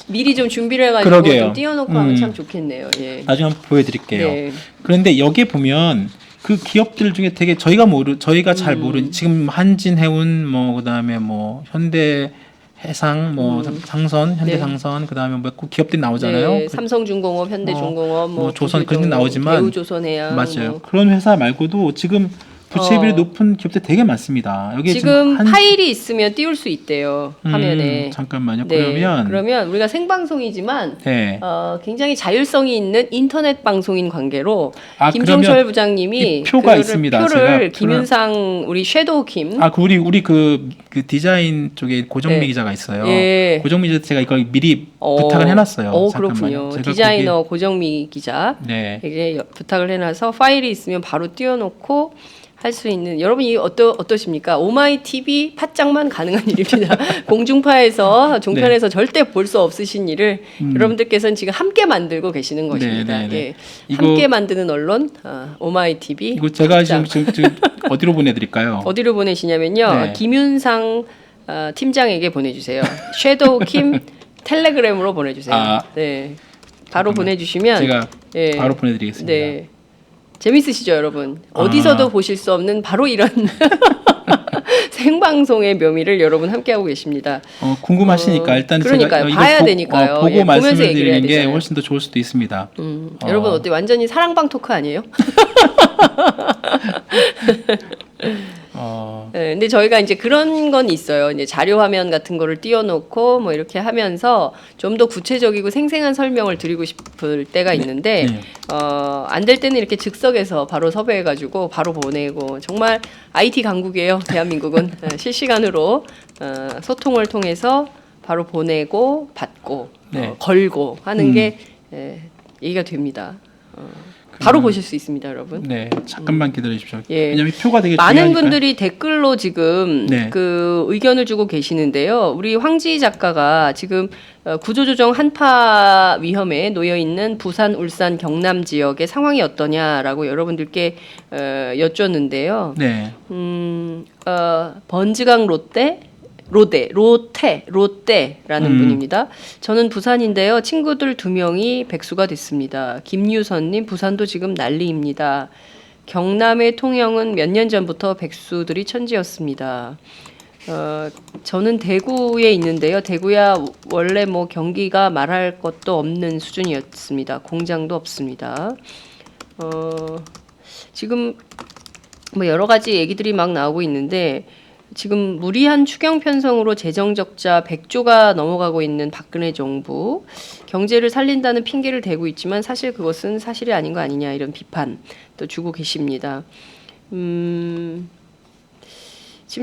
미리 좀 준비를 해가지고 그러게요. 좀 띄워놓고 하면 참 좋겠네요. 예. 나중에 한번 보여드릴게요. 네. 그런데 여기에 보면 그 기업들 중에 되게 저희가 잘 모르는 지금 한진해운 뭐 그다음에 뭐 현대해상 뭐 상선 현대상선 그다음에 뭐 기업들이 나오잖아요. 네, 삼성중공업, 현대중공업, 뭐 조선 그런 게 나오지만 대우조선해양 맞아요. 뭐. 그런 회사 말고도 지금 부채비율이 높은 기업들 되게 많습니다. 여기 지금 파일이 있으면 띄울 수 있대요. 화면에. 잠깐만요. 네, 그러면 우리가 생방송이지만 네. 굉장히 자율성이 있는 인터넷 방송인 관계로 김종철 부장님이 표가 있습니다. 표를 김윤상 우리 섀도우 김. 우리 그 디자인 쪽에 고정미 기자가 있어요. 예. 고정미 기자 제가 이걸 미리 부탁을 해놨어요. 그렇군요. 디자이너 고정미 기자. 네. 이제 부탁을 해놔서 파일이 있으면 바로 띄워놓고. 할 수 있는 여러분 이 어떠십니까? 오마이 TV 팟짱만 가능한 일입니다. 공중파에서 종편에서 절대 볼 수 없으신 일을 여러분들께서는 지금 함께 만들고 계시는 것입니다. 예. 함께 만드는 언론 오마이 TV. 이거 제가 지금 어디로 보내드릴까요? 어디로 보내시냐면요. 네. 김윤상 팀장에게 보내주세요. 섀도우 킴 텔레그램으로 보내주세요. 네. 바로 보내주시면 제가 바로 보내드리겠습니다. 네. 재밌으시죠, 여러분? 어디서도 보실 수 없는 바로 이런 생방송의 묘미를 여러분 함께하고 계십니다. 궁금하시니까 일단 그러니까요. 제가 봐야 되니까요. 보고 말씀을 드리는 게 되잖아요. 훨씬 더 좋을 수도 있습니다. 여러분 어때? 완전히 사랑방 토크 아니에요? 근데 저희가 이제 그런 건 있어요. 이제 자료 화면 같은 거를 띄워놓고 뭐 이렇게 하면서 좀 더 구체적이고 생생한 설명을 드리고 싶을 때가 있는데 네. 안 될 때는 이렇게 즉석에서 바로 섭외해가지고 바로 보내고 정말 IT 강국이에요. 대한민국은 실시간으로 소통을 통해서 바로 보내고 받고 네. 걸고 하는 게 얘기가 됩니다. 바로 보실 수 있습니다, 여러분. 네, 잠깐만 기다려 주십시오. 예. 왜냐면 표가 되게 많은 중요하니까요. 분들이 댓글로 지금 네. 그 의견을 주고 계시는데요. 우리 황지희 작가가 지금 구조조정 한파 위험에 놓여 있는 부산, 울산, 경남 지역의 상황이 어떠냐라고 여러분들께 여쭈었는데요. 네. 번지강 롯데라는 분입니다. 저는 부산인데요. 친구들 2명이 백수가 됐습니다. 김유선님, 부산도 지금 난리입니다. 경남의 통영은 몇 년 전부터 백수들이 천지였습니다. 저는 대구에 있는데요. 대구야 원래 뭐 경기가 말할 것도 없는 수준이었습니다. 공장도 없습니다. 지금 뭐 여러 가지 얘기들이 막 나오고 있는데 지금 무리한 추경 편성으로 재정 적자 100조가 넘어가고 있는 박근혜 정부, 경제를 살린다는 핑계를 대고 있지만 사실 그것은 사실이 아닌 거 아니냐 이런 비판도 주고 계십니다. 지금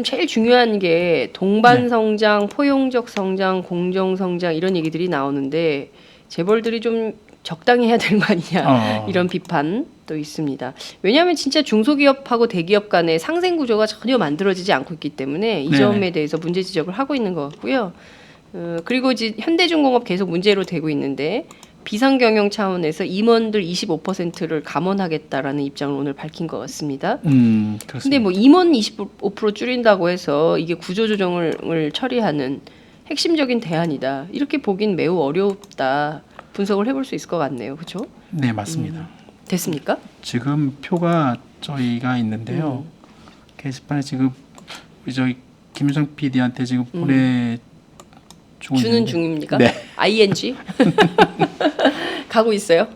제일 중요한 게 동반 성장, 포용적 성장, 공정 성장 이런 얘기들이 나오는데 재벌들이 좀 적당히 해야 되는 거 아니냐 이런 비판도 있습니다. 왜냐하면 진짜 중소기업하고 대기업 간의 상생 구조가 전혀 만들어지지 않고 있기 때문에 이 점에 대해서 문제 지적을 하고 있는 것 같고요. 그리고 이제 현대중공업 계속 문제로 되고 있는데 비상경영 차원에서 임원들 25%를 감원하겠다라는 입장을 오늘 밝힌 것 같습니다. 그렇습니다. 근데 뭐 임원 25% 줄인다고 해서 이게 구조조정을 처리하는 핵심적인 대안이다. 이렇게 보긴 매우 어렵다. 분석을 해볼 수 있을 것 같네요. 그렇죠? 네, 맞습니다. 됐습니까? 지금 표가 저희가 있는데요. 게시판에 지금 저희 김유성 PD한테 지금 보내주고 주는 있는데. 중입니까? 네. ING 가고 있어요.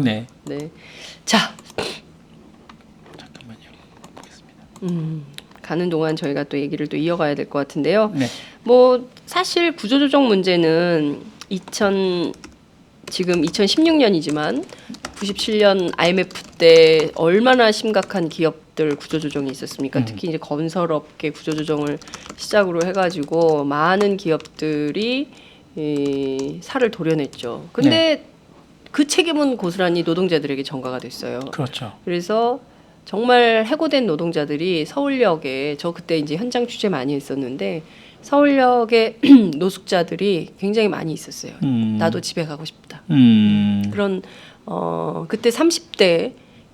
네. 네. 자, 잠깐만요. 보겠습니다. 가는 동안 저희가 또 얘기를 또 이어가야 될 것 같은데요. 네. 뭐 사실 구조조정 문제는 지금 2016년이지만 97년 IMF 때 얼마나 심각한 기업들 구조조정이 있었습니까? 특히 이제 건설업계 구조조정을 시작으로 해가지고 많은 기업들이 살을 도려냈죠. 근데 그 책임은 고스란히 노동자들에게 전가가 됐어요. 그렇죠. 그래서 정말 해고된 노동자들이 서울역에 저 그때 이제 현장 취재 많이 했었는데 서울역에 노숙자들이 굉장히 많이 있었어요. 나도 집에 가고 싶다. 그런 그때 30대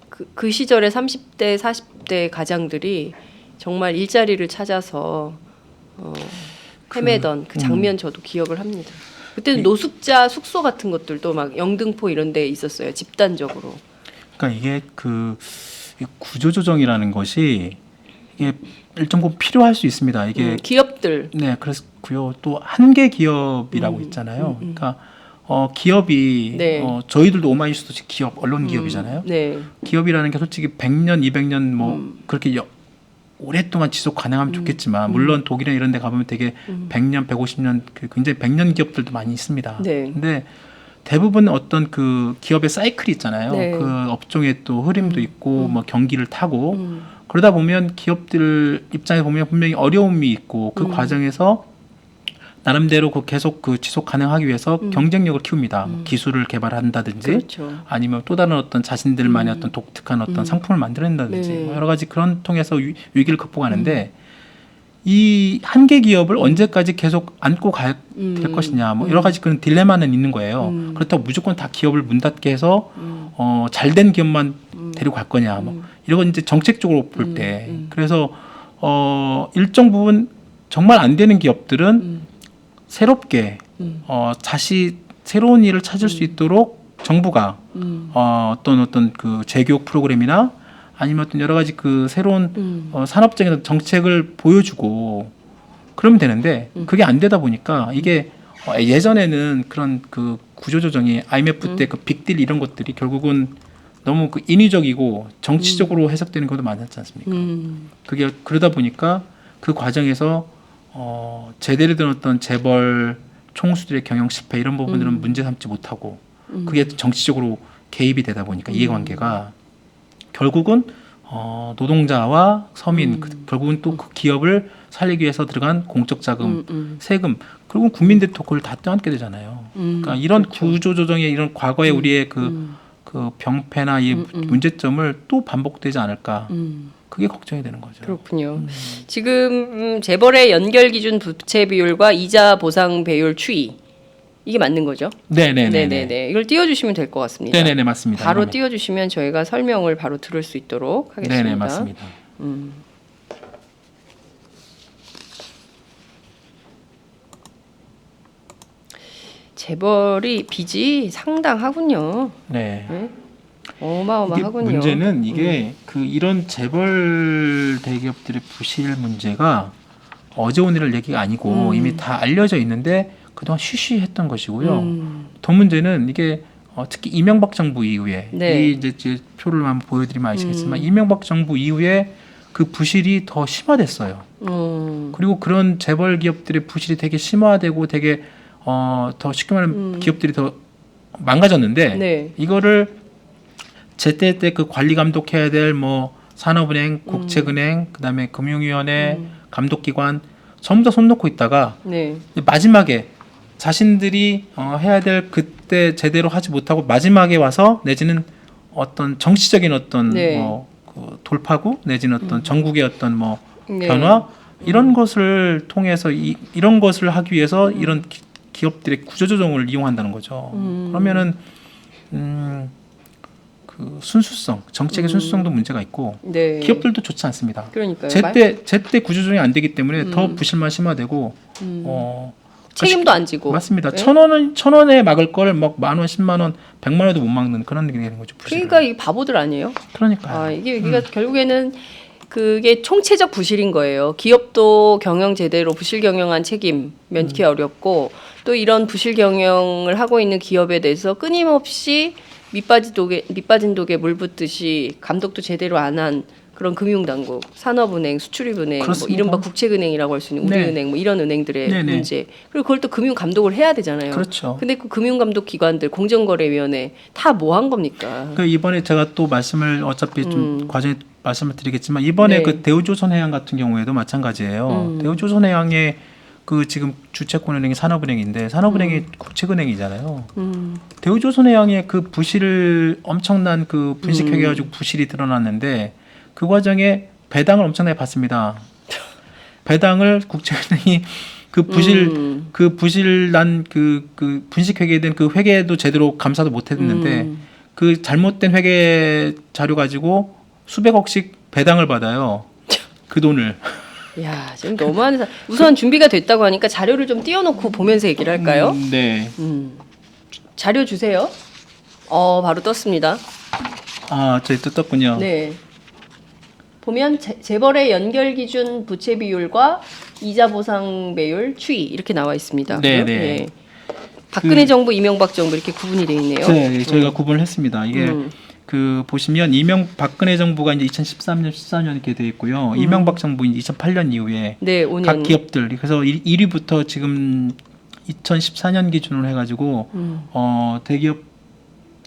그 시절에 30대 40대 가장들이 정말 일자리를 찾아서 헤매던 그 장면 저도 기억을 합니다. 그때는 노숙자 숙소 같은 것들도 막 영등포 이런 데 있었어요. 집단적으로. 그러니까 이게 이 구조조정이라는 것이 이게 일정 부분 필요할 수 있습니다. 이게 기업들. 네, 그렇고요. 또 한계 기업이라고 있잖아요. 그러니까 기업이 네. 저희들도 오마이뉴스도 기업, 언론 기업이잖아요. 네. 기업이라는 게 솔직히 100년, 200년 뭐 그렇게 오랫동안 지속 가능하면 좋겠지만 물론 독일이나 이런 데 가보면 되게 100년, 150년 굉장히 100년 기업들도 많이 있습니다. 네. 근데 대부분 어떤 그 기업의 사이클이 있잖아요. 네. 그 업종의 또 흐름도 있고 뭐 경기를 타고 그러다 보면 기업들 입장에 보면 분명히 어려움이 있고 그 과정에서 나름대로 계속 지속 가능하기 위해서 경쟁력을 키웁니다. 기술을 개발한다든지 그렇죠. 아니면 또 다른 어떤 자신들만의 어떤 독특한 어떤 상품을 만들어낸다든지 네. 뭐 여러 가지 그런 통해서 위기를 극복하는데 이 한계 기업을 언제까지 계속 안고 갈 될 것이냐 뭐 여러 가지 그런 딜레마는 있는 거예요. 그렇다고 무조건 다 기업을 문 닫게 해서 잘된 기업만 데리고 갈 거냐 뭐 이런 건 이제 정책적으로 볼 때 그래서 일정 부분 정말 안 되는 기업들은 새롭게 새로운 일을 찾을 수 있도록 정부가 어떤 그 재교육 프로그램이나 아니면 어떤 여러 가지 그 새로운 산업적인 정책을 보여주고 그러면 되는데 그게 안 되다 보니까 이게 예전에는 그런 그 구조조정이 IMF 때 그 빅딜 이런 것들이 결국은 너무 그 인위적이고 정치적으로 해석되는 것도 많았지 않습니까? 그게 그러다 보니까 그 과정에서 제대로 된 어떤 재벌 총수들의 경영 실패 이런 부분들은 문제 삼지 못하고 그게 정치적으로 개입이 되다 보니까 이해관계가 결국은 노동자와 서민 결국은 또 그 기업을 살리기 위해서 들어간 공적 자금, 세금 결국은 국민들이 또 그걸 다 떠안게 되잖아요. 그러니까 이런 그렇죠. 구조조정의 이런 과거의 우리의 그 병폐나 이 문제점을 또 반복되지 않을까 그게 걱정이 되는 거죠. 그렇군요. 지금 재벌의 연결 기준 부채 비율과 이자 보상 배율 추이 이게 맞는 거죠? 네네네. 이걸 띄워주시면 될 것 같습니다. 네네네 맞습니다. 바로 이거는. 띄워주시면 저희가 설명을 바로 들을 수 있도록 하겠습니다. 네네 맞습니다. 재벌이 빚이 상당하군요. 네. 네? 이게 어마어마하군요. 문제는 이게 그 이런 재벌 대기업들의 부실 문제가 어제 오늘 얘기가 아니고 이미 다 알려져 있는데 그동안 쉬쉬했던 것이고요. 더 문제는 이게 특히 이명박 정부 이후에 네. 이 이제 표를 한번 보여드리면 아시겠지만 이명박 정부 이후에 그 부실이 더 심화됐어요. 그리고 그런 재벌 기업들의 부실이 되게 심화되고 되게 더 쉽게 말하면 기업들이 더 망가졌는데 네. 이거를 제때 그 관리 감독해야 될 뭐 산업은행, 국책은행, 그다음에 금융위원회, 감독기관 전부 다 손 놓고 있다가 네. 마지막에 자신들이 해야 될 그때 제대로 하지 못하고 마지막에 와서 내지는 어떤 정치적인 어떤 네. 그 돌파구 내지는 어떤 전국의 어떤 뭐 네. 변화 이런 것을 통해서 이런 것을 하기 위해서 이런 기업들의 구조조정을 이용한다는 거죠. 그러면은 그 순수성, 정책의 순수성도 문제가 있고 네. 기업들도 좋지 않습니다. 그러니까요. 제때 구조조정이 안 되기 때문에 더 부실만 심화되고 책임도 안 지고. 맞습니다. 네? 1,000원에 막을 걸 막 10,000원, 10만 원, 100만 원에도 못 막는 그런 게 되는 거죠. 부실은. 그러니까 이 바보들 아니에요? 그러니까 이게 결국에는 그게 총체적 부실인 거예요. 기업도 경영 제대로 부실 경영한 책임 면키 어렵고 또 이런 부실 경영을 하고 있는 기업에 대해서 끊임없이 밑빠진 독에 물 붓듯이 감독도 제대로 안 한 그런 금융당국, 산업은행, 수출입은행, 뭐 그렇습니다. 이른바 국책은행이라고 할 수 있는 우리은행 뭐 이런 은행들의 네네. 문제. 그리고 그걸 또 금융 감독을 해야 되잖아요. 그렇죠. 근데 그 금융 감독 기관들, 공정거래위원회 다 뭐 한 겁니까? 그 이번에 제가 또 말씀을 어차피 좀 과정에 말씀을 드리겠지만 이번에 네. 그 대우조선해양 같은 경우에도 마찬가지예요. 대우조선해양의 그 지금 주채권은행이 산업은행인데 산업은행이 국책은행이잖아요. 대우조선해양의 그 부실을 엄청난 그 분식회계가지고 부실이 드러났는데 그 과정에 배당을 엄청나게 받습니다. 배당을 국책은행이 그 부실난 그 분식회계된 그 회계도 제대로 감사도 못했는데 그 잘못된 회계 자료 가지고 수백억씩 배당을 받아요. 그 돈을. 야, 지금 너무하는 우선 준비가 됐다고 하니까 자료를 좀 띄워놓고 보면서 얘기를 할까요? 네. 자료 주세요. 바로 떴습니다. 저희 또 떴군요. 네. 보면 재벌의 연결 기준 부채 비율과 이자 보상 배율 추이 이렇게 나와 있습니다. 네, 그죠? 네. 예. 박근혜 정부, 이명박 정부 이렇게 구분이 되어 있네요. 네, 저희가 구분을 했습니다. 이게 그 보시면 박근혜 정부가 이제 2013년, 14년 이렇게 돼 있고요. 이명박 정부 이제 2008년 이후에 네, 5년. 각 기업들 그래서 1위부터 지금 2014년 기준으로 해가지고 대기업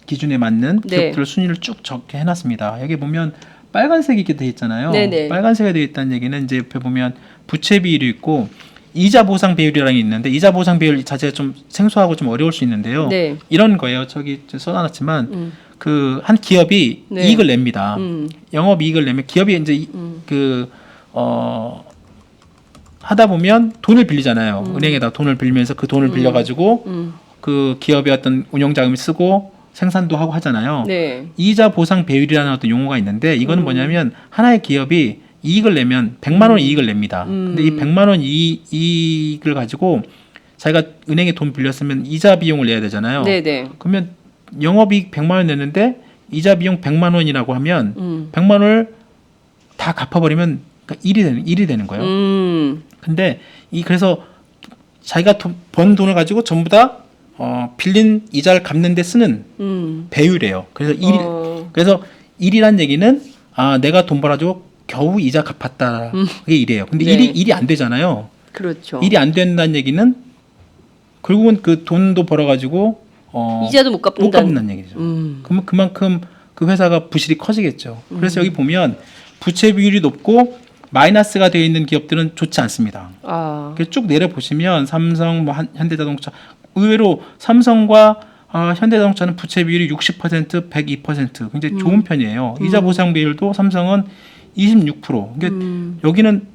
기준에 맞는 네. 기업들 순위를 쭉 적게 해놨습니다. 여기 보면 빨간색이 이렇게 돼 있잖아요. 네네. 빨간색에 되어 있다는 얘기는 이제 옆에 보면 부채 비율이 있고 이자 보상 배율이라는 게 있는데 이자 보상 배율 자체가 좀 생소하고 좀 어려울 수 있는데요. 네. 이런 거예요. 저기 써놨지만 그 한 기업이 네. 이익을 냅니다. 영업 이익을 내면 기업이 이제 하다 보면 돈을 빌리잖아요. 은행에다 돈을 빌리면서 그 돈을 빌려가지고 그 기업의 어떤 운영 자금을 쓰고 생산도 하고 하잖아요. 네. 이자 보상 배율이라는 어떤 용어가 있는데 이거는 뭐냐면 하나의 기업이 이익을 내면 100만 원 이익을 냅니다. 근데 이 100만 원 이익을 가지고 자기가 은행에 돈 빌렸으면 이자 비용을 내야 되잖아요. 네네. 그러면 영업이익 100만 원 냈는데 이자 비용 100만 원이라고 하면 100만 원을 다 갚아버리면 그러니까 1이 되는 거예요. 근데 그래서 자기가 번 돈을 가지고 전부 다 빌린 이자를 갚는 데 쓰는 배율이에요. 그래서 그래서 일이란 얘기는 내가 돈 벌어주고 겨우 이자 갚았다. 그게 일이에요. 근데 네. 일이 안 되잖아요. 그렇죠. 일이 안 된다는 얘기는 결국은 그 돈도 벌어가지고 이자도 못 못 갚는다는. 갚는다는 얘기죠. 그러면 그만큼 그 회사가 부실이 커지겠죠. 그래서 여기 보면 부채 비율이 높고 마이너스가 되어 있는 기업들은 좋지 않습니다. 그래서 쭉 내려 보시면 삼성, 뭐 현대자동차 의외로 삼성과 현대자동차는 부채 비율이 60%, 102% 굉장히 좋은 편이에요. 이자 보상 비율도 삼성은 26%. 그러니까 여기는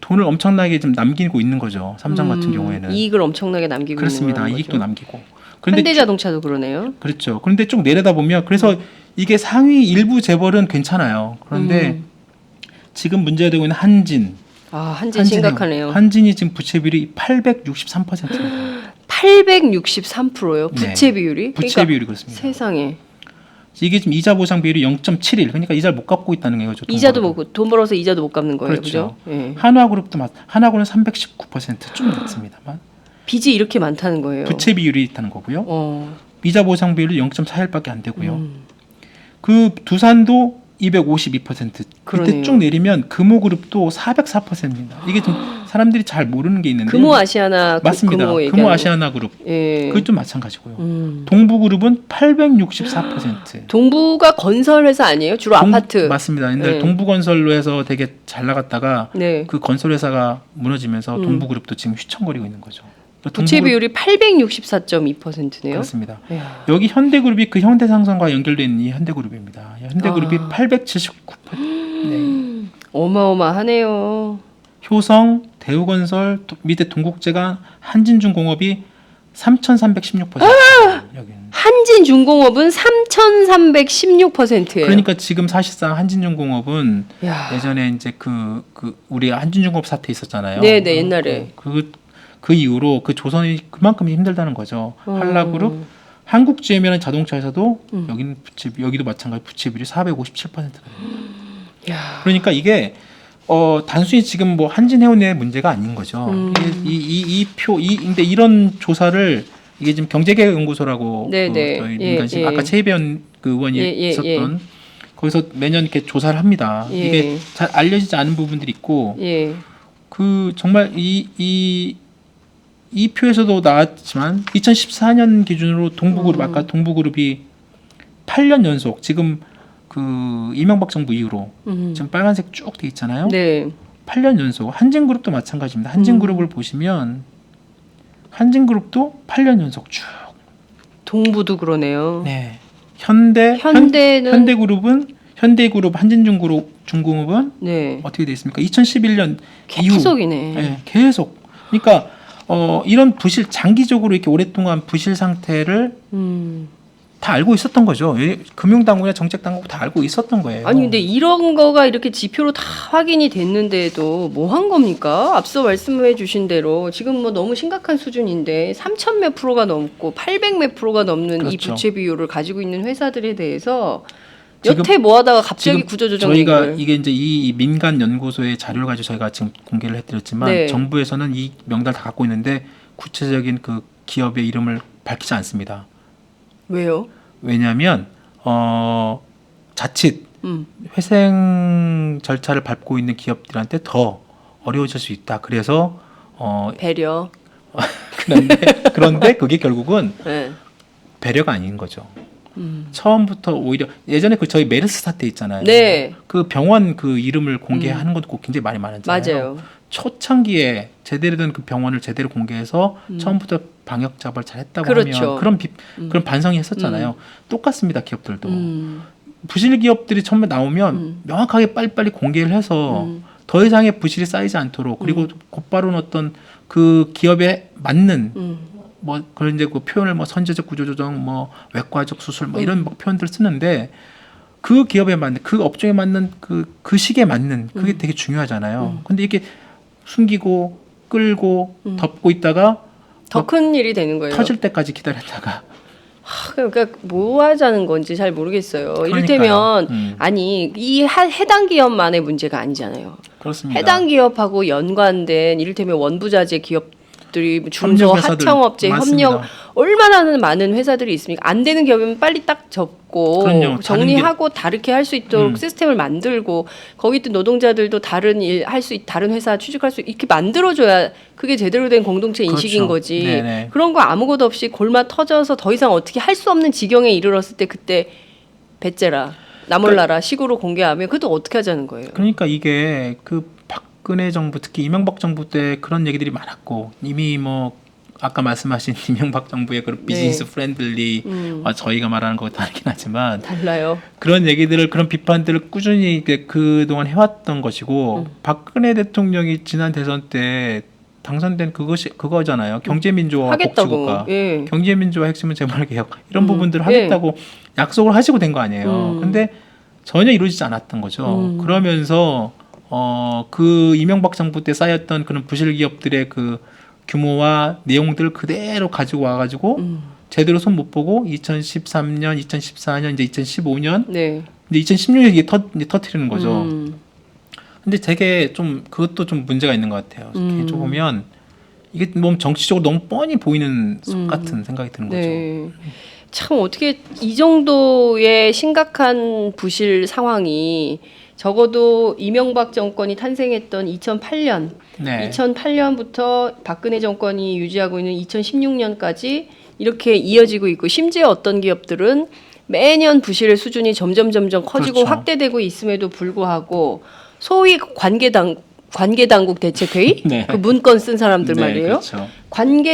돈을 엄청나게 좀 남기고 있는 거죠. 삼성 같은 경우에는 이익을 엄청나게 남기고 그렇습니다. 있는 이익도 거죠. 남기고. 그런데 현대자동차도 그러네요. 그렇죠. 그런데 쭉 내려다 보면 그래서 이게 상위 일부 재벌은 괜찮아요. 그런데 지금 문제가 되고 있는 한진. 한진 심각하네요. 한진이 지금 부채 비율이 863%입니다. 863%요. 부채 네. 비율이? 부채 그러니까 비율이 그렇습니다. 세상에. 이게 지금 이자 보상 비율이 0.71. 그러니까 이자를 못 갚고 있다는 거죠. 이자도 돈 벌어서 이자도 못 갚는 거예요. 그렇죠. 그죠? 예. 한화그룹도 하나그룹은 319%좀 낮습니다만 빚이 이렇게 많다는 거예요. 부채 비율이 있다는 거고요. 이자 보상 비율이 0.41밖에 안 되고요. 그 두산도 252%. 그러네요. 밑에 쭉 내리면 금호그룹도 404%입니다. 이게 좀 사람들이 잘 모르는 게 있는데 금호 아시아나 맞습니다. 금호 아시아나그룹 예. 그것도 마찬가지고요. 동부그룹은 864%. 동부가 건설 회사 아니에요? 주로 아파트. 맞습니다. 근데 네. 동부건설로 해서 되게 잘 나갔다가 네. 그 건설 회사가 무너지면서 동부그룹도 지금 휘청거리고 있는 거죠. 부채 비율이 864.2%네요. 그렇습니다. 이야. 여기 현대그룹이 그 현대상선과 연결된 이 현대그룹입니다. 현대그룹이 879%. 네. 어마어마하네요. 효성, 대우건설, 밑에 동국제가, 한진중공업이 3,316%. 여기는. 한진중공업은 3,316%예요. 그러니까 지금 사실상 한진중공업은 야. 예전에 이제 그 우리 한진중공업 사태 있었잖아요. 네, 옛날에. 그 이후로 그 조선이 그만큼 힘들다는 거죠. 한라그룹, 한국GM이라는 자동차 회사도 여기는 여기도 마찬가지 부채 비율이 457%예요. 그러니까 이게 단순히 지금 뭐 한진해운의 문제가 아닌 거죠. 근데 이런 조사를 이게 지금 경제개혁연구소라고 저희 민간신 아까 최희변 그 의원이 있었던 거기서 매년 이렇게 조사를 합니다. 이게 잘 알려지지 않은 부분들이 있고 그 정말 이 표에서도 나왔지만 2014년 기준으로 동부그룹 아까 동부그룹이 8년 연속 지금 그 이명박 정부 이후로 지금 빨간색 쭉 돼 있잖아요. 네. 8년 연속. 한진그룹도 마찬가지입니다. 한진그룹을 보시면 한진그룹도 8년 연속 쭉. 동부도 그러네요. 네. 현대그룹은 현대그룹, 한진중공업은 네. 어떻게 돼 있습니까? 2011년 이후 계속이네. 네, 계속. 그러니까 이런 부실 장기적으로 이렇게 오랫동안 부실 상태를 다 알고 있었던 거죠. 금융당국이나 정책당국 다 알고 있었던 거예요. 아니 근데 이런 거가 이렇게 지표로 다 확인이 됐는데도 뭐 한 겁니까? 앞서 말씀해 주신 대로 지금 뭐 너무 심각한 수준인데 3,000 몇 프로가 넘고 800 몇 프로가 넘는 이 그렇죠. 부채 비율을 가지고 있는 회사들에 대해서 여태 뭐 하다가 갑자기 구조조정 저희가 얘기를. 이게 이제 이 민간 연구소의 자료를 가지고 저희가 지금 공개를 해드렸지만 네. 정부에서는 이 명단 다 갖고 있는데 구체적인 그 기업의 이름을 밝히지 않습니다. 왜요? 왜냐하면 자칫 회생 절차를 밟고 있는 기업들한테 더 어려워질 수 있다. 그래서 배려. 그런데 그게 결국은 네. 배려가 아닌 거죠. 처음부터 오히려 예전에 그 저희 메르스 사태 있잖아요. 네. 그 병원 그 이름을 공개하는 것도 굉장히 많이 많았잖아요. 맞아요. 초창기에 제대로 된 그 병원을 제대로 공개해서 처음부터 방역 작업을 잘했다고 그렇죠. 하면 그런 반성이 했었잖아요. 똑같습니다. 기업들도 부실 기업들이 처음에 나오면 명확하게 빨리빨리 공개를 해서 더 이상의 부실이 쌓이지 않도록 그리고 곧바로 어떤 그 기업에 맞는 뭐 그런 이제 그 표현을 뭐 선제적 구조조정 뭐 외과적 수술 뭐 이런 뭐 표현들 쓰는데 그 기업에 맞는 그 업종에 맞는 그 시기에 맞는 그게 되게 중요하잖아요. 근데 이게 숨기고 끌고 덮고 있다가 더 큰 일이 되는 거예요. 터질 때까지 기다렸다가 그러니까 뭐 하자는 건지 잘 모르겠어요. 그러니까요. 이를테면 아니 이 해당 기업만의 문제가 아니잖아요. 그렇습니다. 해당 기업하고 연관된 이를테면 원부자재 기업 기업들이 중소 협력회사들 하청업체 많습니다. 협력 얼마나 많은 회사들이 있습니까? 안 되는 기업이면 빨리 딱 접고 그럼요. 정리하고 다르게 할 수 있도록 음. 시스템을 만들고 거기 있던 노동자들도 다른 일 할 수 다른 회사 취직할 수 이렇게 만들어줘야 그게 제대로 된 공동체 인식인 그렇죠. 거지. 네네. 그런 거 아무것도 없이 골마 터져서 더 이상 어떻게 할 수 없는 지경에 이르렀을 때 그때 배째라 나몰라라 식으로 공개하면 그것도 어떻게 하자는 거예요. 그러니까 이게 그 박근혜 정부 특히 이명박 정부 때 그런 얘기들이 많았고 이미 뭐 아까 말씀하신 이명박 정부의 그런 비즈니스 프렌들리 저희가 말하는 거 다르긴 하지만 달라요. 그런 얘기들을 그런 비판들을 꾸준히 그동안 해왔던 것이고 박근혜 대통령이 지난 대선 때 당선된 그거잖아요. 경제민주화 하겠다고. 복지국가. 예. 경제민주화 핵심은 재벌개혁 이런 부분들을 하겠다고 약속을 하시고 된 거 아니에요. 근데 전혀 이루어지지 않았던 거죠. 그러면서 그 이명박 정부 때 쌓였던 그런 부실 기업들의 그 규모와 내용들을 그대로 가지고 와가지고 제대로 손 못 보고 2013년, 2014년, 이제 2015년, 네. 근데 2016년에 이게 터트리는 거죠. 근데 되게 좀 그것도 좀 문제가 있는 것 같아요. 개인적으로 보면 이게 너무 정치적으로 너무 뻔히 보이는 속 같은 생각이 드는 거죠. 네. 참 어떻게 이 정도의 심각한 부실 상황이 적어도 이명박 정권이 탄생했던 2008년, 네. 2008년부터 박근혜 정권이 유지하고 있는 2016년까지 이렇게 이어지고 있고 심지어 어떤 기업들은 매년 부실의 수준이 점점 커지고 그렇죠. 확대되고 있음에도 불구하고 소위 관계당국 대책회의 네. 그 문건 쓴 사람들 네, 말이에요. 그렇죠.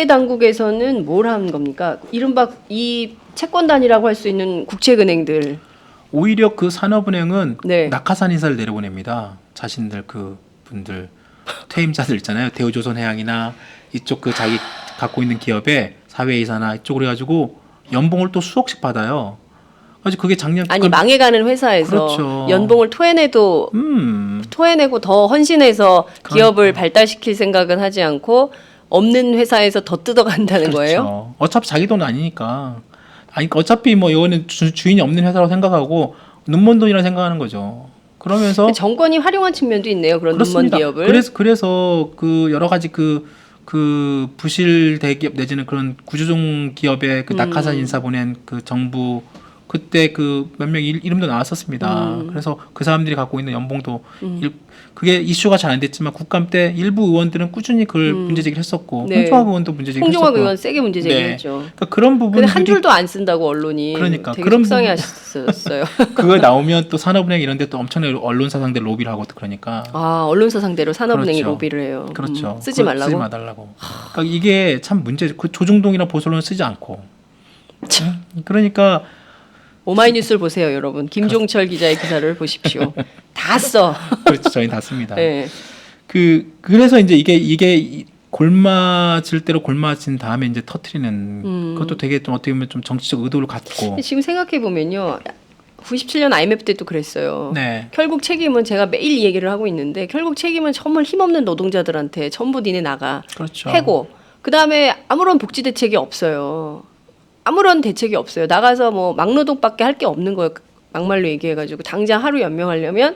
관계당국에서는 뭘 하는 겁니까? 이른바 이 채권단이라고 할 수 있는 국책은행들. 오히려 그 산업은행은 네. 낙하산 인사를 내려보냅니다. 자신들 그 분들 퇴임자들 있잖아요. 대우조선해양이나 이쪽 그 자기 갖고 있는 기업에 사회이사나 이쪽으로 해가지고 연봉을 또 수억씩 받아요. 그래서 그게 작년 아니 망해가는 회사에서 그렇죠. 연봉을 토해내도 토해내고 더 헌신해서 기업을 발달시킬 생각은 하지 않고 없는 회사에서 더 뜯어간다는 그렇죠. 거예요. 어차피 자기 돈은 아니니까. 아니 어차피 뭐 이거는 주인이 없는 회사라고 생각하고 눈먼 돈이라 생각하는 거죠. 그러면서 정권이 활용한 측면도 있네요. 그런 눈먼 그렇습니다. 기업을. 그래서 그 여러 가지 그 부실 대기업 내지는 그런 구조종 기업에 그 낙하산 인사 보낸 그 정부 그때 그 몇 명 이름도 나왔었습니다. 그래서 그 사람들이 갖고 있는 연봉도 그게 이슈가 잘 안 됐지만 국감 때 일부 의원들은 꾸준히 그걸 문제 제기를 했었고 네. 홍종학 의원도 문제 제기를 했었고. 홍종학 의원 세게 문제 제기했죠. 그러니까 그런 부분들이 근데 한 줄도 안 쓴다고 언론이 그러니까 되게 그런 속상해하셨어요. 그거 나오면 또 산업은행 이런 데 또 엄청나게 언론사 상대 로비를 하고 또 그러니까. 아 언론사 상대로 산업은행이 그렇죠. 로비를 해요. 그렇죠. 쓰지 말라고. 쓰지 말라고. 그러니까 이게 참 문제. 그 조중동이나 보솔로는 쓰지 않고. 그러니까 오마이뉴스를 보세요, 여러분. 김종철 기자의 기사를 보십시오. 다 써. 그렇죠. 저희 다 씁니다. 네. 그래서 이제 이게 골맞을 대로 골맞은 다음에 이제 터트리는 그것도 되게 좀 어떻게 보면 좀 정치적 의도를 갖고. 지금 생각해 보면요. 97년 IMF 때도 그랬어요. 네. 결국 책임은 제가 매일 이 얘기를 하고 있는데 결국 책임은 정말 힘없는 노동자들한테 전부 니네 나가 그렇죠. 해고 그다음에 아무런 복지 대책이 없어요. 아무런 대책이 없어요. 나가서 뭐 막노동밖에 할 게 없는 거예요. 막말로 얘기해가지고 당장 하루 연명하려면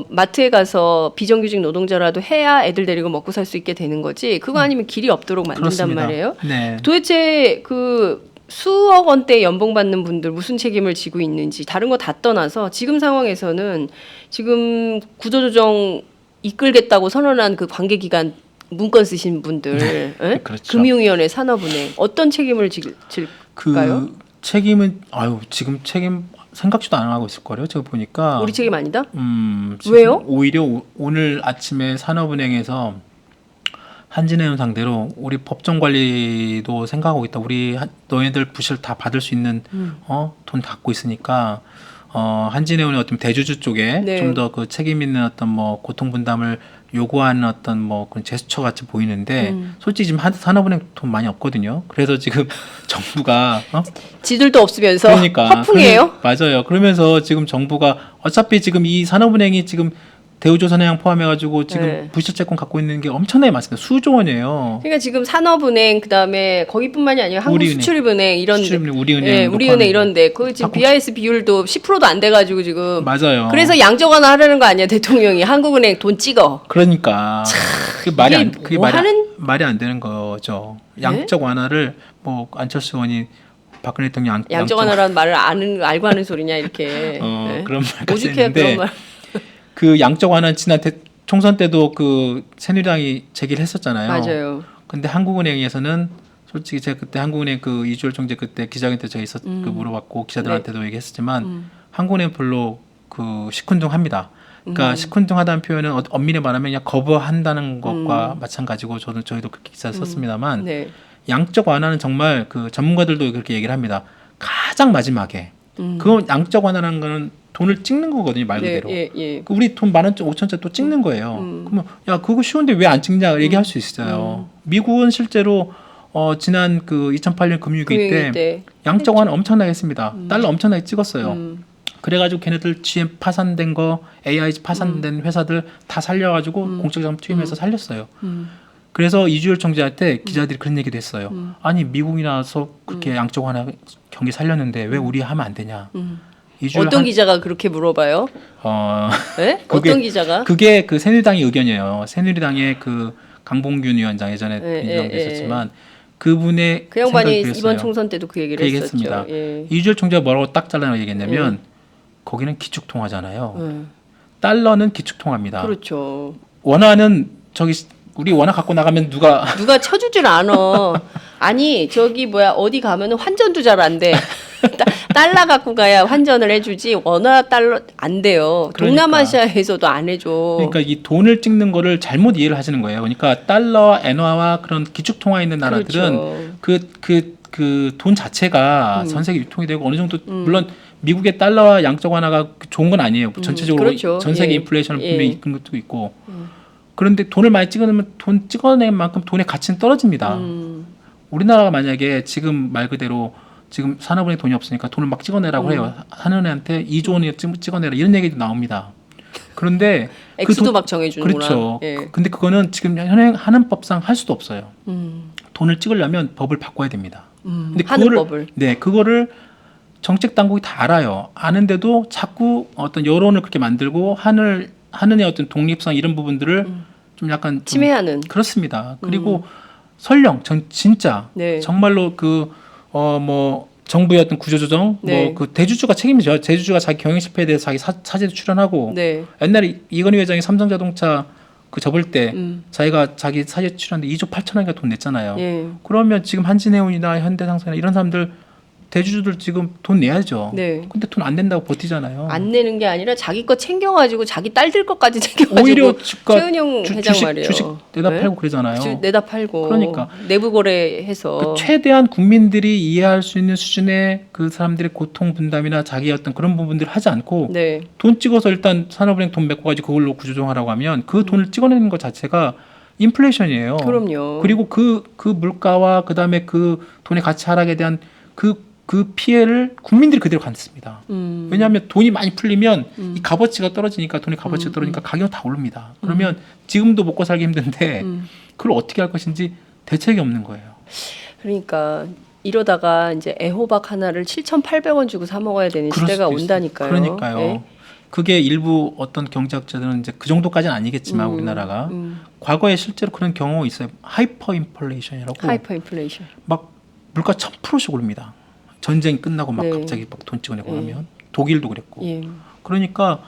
마트에 가서 비정규직 노동자라도 해야 애들 데리고 먹고 살 수 있게 되는 거지. 그거 아니면 길이 없도록 만든단 그렇습니다. 말이에요. 네. 도대체 그 수억 원대 연봉 받는 분들 무슨 책임을 지고 있는지 다른 거 다 떠나서 지금 상황에서는 지금 구조조정 이끌겠다고 선언한 그 관계기관 문건 쓰신 분들, 예? 그렇죠. 금융위원회, 산업은행 어떤 책임을 질까요? 그 책임은 지금 책임 생각지도 안 하고 있을 거예요. 제가 보니까. 우리 책임 아니다? 지금 왜요? 오히려 오늘 아침에 산업은행에서 한진해운 상대로 우리 법정 관리도 생각하고 있다. 너희들 부실 다 받을 수 있는 돈 갖고 있으니까 한진해운의 어떤 대주주 쪽에 네. 좀 더 그 책임 있는 어떤 뭐 고통 분담을 요구하는 어떤 뭐 그런 제스처 같이 보이는데 솔직히 지금 산업은행 돈 많이 없거든요. 그래서 지금 정부가 지들도 없으면서 그러니까 허풍이에요? 맞아요. 그러면서 지금 정부가 어차피 지금 이 산업은행이 지금 대우조선해양 포함해가지고 지금 네. 부실채권 갖고 있는 게 엄청나게 많습니다. 수조 원이에요. 그러니까 지금 산업은행 그다음에 거기뿐만이 아니라 한국수출입은행 이런 수출입은행, 우리은행, 예, 우리은행 이런데 거기 지금 BIS 비율도 10%도 안 돼가지고 지금 맞아요. 그래서 양적 완화 하려는 거 아니야 대통령이 한국은행 돈 찍어. 그러니까 그게 뭐 하는- 말이 안 되는 거죠. 양적 완화를 뭐 안철수 의원이 박근혜 대통령 양적 완화라는 말을 알고 하는 소리냐 이렇게. 네. 그런 말까지 오죽해야 했는데 그런 말. 그 양적 완화는 지난 총선 때도 그 새누리당이 제기를 했었잖아요. 맞아요. 근데 한국은행에서는 솔직히 제가 그때 한국은행 그 이주열 총재 그때 기자회견 때 저희 그 물어봤고 기자들한테도 얘기했었지만 한국은행 별로 그 시큰둥합니다. 그러니까 시큰둥하다는 표현은 엄밀히 말하면 그냥 거부한다는 것과 마찬가지고 저희도 그렇게 기사를 썼습니다만 네. 양적 완화는 정말 그 전문가들도 그렇게 얘기를 합니다. 가장 마지막에 그 양적 완화라는 거는 돈을 찍는 거거든요, 말 그대로. 예, 예. 우리 돈 10,000원짜리, 5,000원짜리 또 찍는 거예요. 그러면 야 그거 쉬운데 왜 안 찍냐 얘기할 수 있어요. 미국은 실제로 지난 그 2008년 금융위기 때 양적 완화 엄청나게 했습니다. 달러 엄청나게 찍었어요. 그래가지고 걔네들 GM 파산된 거, AIG 파산된 회사들 다 살려가지고 공적 자금 투입해서 살렸어요. 그래서 이주열 총재한테 기자들이 그런 얘기도 했어요. 아니 미국이나서 그렇게 양적 완화 경기 살렸는데 왜 우리 하면 안 되냐? 어떤 기자가 그렇게 물어봐요? 네? 어떤 기자가? 그게 그 새누리당의 의견이에요. 새누리당의 그 강봉균 위원장 예전에 인정됐었지만 그분의 그 양반이 생각이 그랬어요. 이번 총선 때도 그 얘기를 얘기했습니다. 했었죠. 예. 이주열 총재가 뭐라고 딱 잘라내고 얘기했냐면 거기는 기축통화잖아요. 달러는 기축통화입니다. 그렇죠. 원화는 우리 원화 갖고 나가면 누가 쳐주질 않아. 아니 저기 뭐야 어디 가면은 환전도 잘 안 돼. 달러 갖고 가야 환전을 해주지 원화 달러 안 돼요. 그러니까. 동남아시아에서도 안 해줘. 그러니까 이 돈을 찍는 거를 잘못 이해를 하시는 거예요. 그러니까 달러, 엔화와 그런 기축통화 있는 나라들은 그렇죠. 그 돈 자체가 전 세계 유통이 되고 어느 정도 물론 미국의 달러와 양적 완화가 좋은 건 아니에요. 전체적으로 그렇죠. 전 세계 예. 인플레이션을 예. 분명히 이끈 것도 있고. 그런데 돈을 많이 찍어내면 돈 찍어낸 만큼 돈의 가치는 떨어집니다. 우리나라가 만약에 지금 말 그대로 지금 산업은행 돈이 없으니까 돈을 막 찍어내라고 해요. 한은행한테 2조 원을 찍어내라 이런 얘기도 나옵니다. 그런데 액수도 막 정해주는구나. 그렇죠. 예. 근데 그거는 지금 현행 하는 법상 할 수도 없어요. 돈을 찍으려면 법을 바꿔야 됩니다. 근데 하는 법을. 네, 그거를 정책 당국이 다 알아요. 아는데도 자꾸 어떤 여론을 그렇게 만들고 하는의 어떤 독립성 이런 부분들을 좀 약간 좀 침해하는. 그렇습니다. 그리고 설령 진짜 네. 정말로 뭐 정부의 어떤 구조조정 네. 뭐 그 대주주가 책임이죠. 대주주가 자기 경영 실패에 대해서 자기 사죄도 출연하고 네. 옛날에 이건희 회장이 삼성자동차 그 접을 때 자기가 자기 사죄 출연데 2조 8천억인가 돈 냈잖아요. 예. 그러면 지금 한진해운이나 현대상선이나 이런 사람들 대주주들 지금 돈 내야죠. 네. 근데 돈 안 낸다고 버티잖아요. 안 내는 게 아니라 자기 거 챙겨가지고 자기 딸들 것까지 챙겨가지고 오히려 주가 최은영 회장 말이에요. 주식 내다 네? 팔고 그러잖아요. 내다 팔고 그러니까. 내부 거래해서 그 최대한 국민들이 이해할 수 있는 수준의 그 사람들의 고통 분담이나 자기 어떤 그런 부분들을 하지 않고 네. 돈 찍어서 일단 산업은행 돈 메꿔가지고 그걸로 구조조정하라고 하면 그 돈을 찍어내는 것 자체가 인플레이션이에요. 그럼요. 그리고 그 물가와 그 다음에 그 돈의 가치 하락에 대한 그 피해를 국민들이 그대로 갖습니다. 왜냐하면 돈이 많이 풀리면 이 값어치가 떨어지니까 돈의 값어치가 떨어지니까 가격 다 오릅니다. 그러면 지금도 먹고 살기 힘든데 그걸 어떻게 할 것인지 대책이 없는 거예요. 그러니까 이러다가 이제 애호박 하나를 7,800원 주고 사 먹어야 되는 그럴 시대가 수도 있어요. 온다니까요. 그러니까요. 네? 그게 일부 어떤 경제학자들은 이제 그 정도까지는 아니겠지만 우리나라가 과거에 실제로 그런 경우가 있어요. 하이퍼 인플레이션이라고 하이퍼 인플레이션. 막 물가 1000%씩 오릅니다. 전쟁이 끝나고 막 네. 갑자기 막 돈 찍어내고 하면 독일도 그랬고 예. 그러니까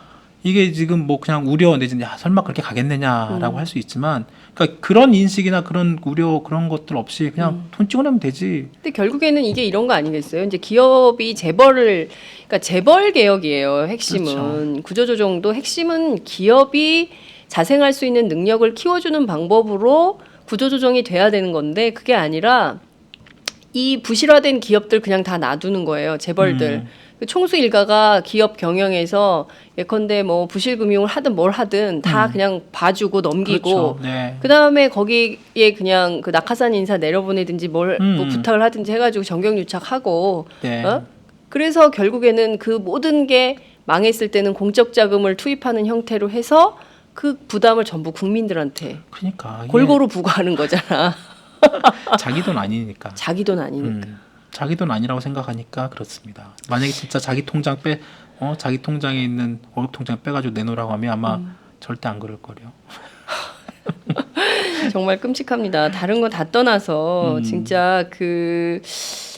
이게 지금 뭐 그냥 우려 내지는 야 설마 그렇게 가겠느냐라고 할 수 있지만 그러니까 그런 인식이나 그런 우려 그런 것들 없이 그냥 돈 찍어내면 되지. 근데 결국에는 이게 이런 거 아니겠어요? 이제 기업이 그러니까 재벌 개혁이에요. 핵심은 그렇죠. 구조조정도 핵심은 기업이 자생할 수 있는 능력을 키워주는 방법으로 구조조정이 돼야 되는 건데 그게 아니라 이 부실화된 기업들 그냥 다 놔두는 거예요. 재벌들. 그 총수 일가가 기업 경영에서 예컨대 뭐 부실금융을 하든 뭘 하든 다 그냥 봐주고 넘기고 그렇죠. 네. 그다음에 거기에 그냥 그 낙하산 인사 내려보내든지 뭘 뭐 부탁을 하든지 해가지고 정경유착하고 네. 그래서 결국에는 그 모든 게 망했을 때는 공적 자금을 투입하는 형태로 해서 그 부담을 전부 국민들한테 그러니까 이게 골고루 부과하는 거잖아. 자기 돈 아니니까. 자기 돈 아니니까. 자기 돈 아니라고 생각하니까 그렇습니다. 만약에 진짜 자기 통장 자기 통장에 있는 월급 통장 빼가지고 내놓으라고 하면 아마 절대 안 그럴 거래요. 정말 끔찍합니다. 다른 거 다 떠나서 진짜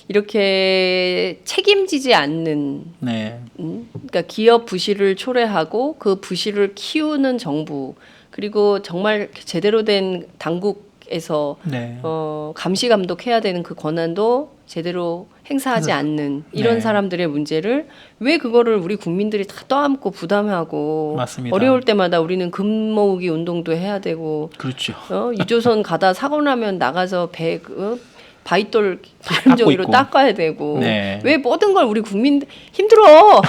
이렇게 책임지지 않는 네. 그러니까 기업 부실을 초래하고 그 부실을 키우는 정부 그리고 정말 제대로 된 당국에서 네. 감시 감독해야 되는 그 권한도 제대로 행사하지 않는 이런 네. 사람들의 문제를 왜 그거를 우리 국민들이 다 떠안고 부담하고 맞습니다. 어려울 때마다 우리는 금 모으기 운동도 해야 되고 그렇죠. 유조선 가다 사고 나면 나가서 바위돌 기름종이로 있고. 닦아야 되고 네. 왜 모든 걸 우리 국민 힘들어.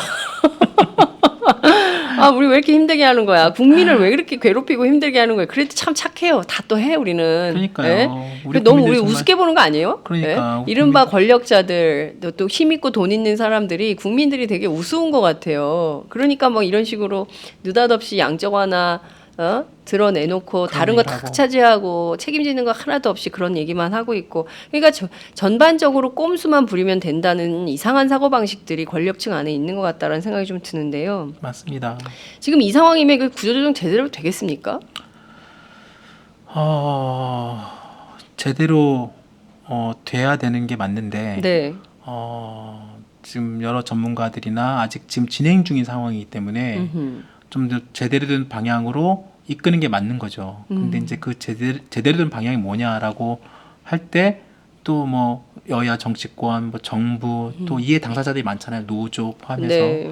아, 우리 왜 이렇게 힘들게 하는 거야? 국민을 왜 이렇게 괴롭히고 힘들게 하는 거야? 그래도 참 착해요. 다 또 해 우리는. 그러니까요. 우리 너무 우리 국민들이 정말- 우습게 보는 거 아니에요? 그러니까 이른바 권력자들 또 힘 있고 돈 있는 사람들이 국민들이 되게 우스운 것 같아요. 그러니까 뭐 이런 식으로 느닷없이 양적 완화 드러내놓고 다른 거 다 얘기하고. 차지하고 책임지는 거 하나도 없이 그런 얘기만 하고 있고 그러니까 전반적으로 꼼수만 부리면 된다는 이상한 사고방식들이 권력층 안에 있는 것 같다라는 생각이 좀 드는데요. 맞습니다. 지금 이 상황이면 그 구조조정 제대로 되겠습니까? 제대로 돼야 되는 게 맞는데 네. 지금 여러 전문가들이나 아직 지금 진행 중인 상황이기 때문에 음흠. 좀 더 제대로 된 방향으로 이끄는 게 맞는 거죠. 근데 이제 그 제대로 된 방향이 뭐냐라고 할 때 또 뭐 여야 정치권, 뭐 정부 또 이해 당사자들이 많잖아요. 노조 포함해서. 네.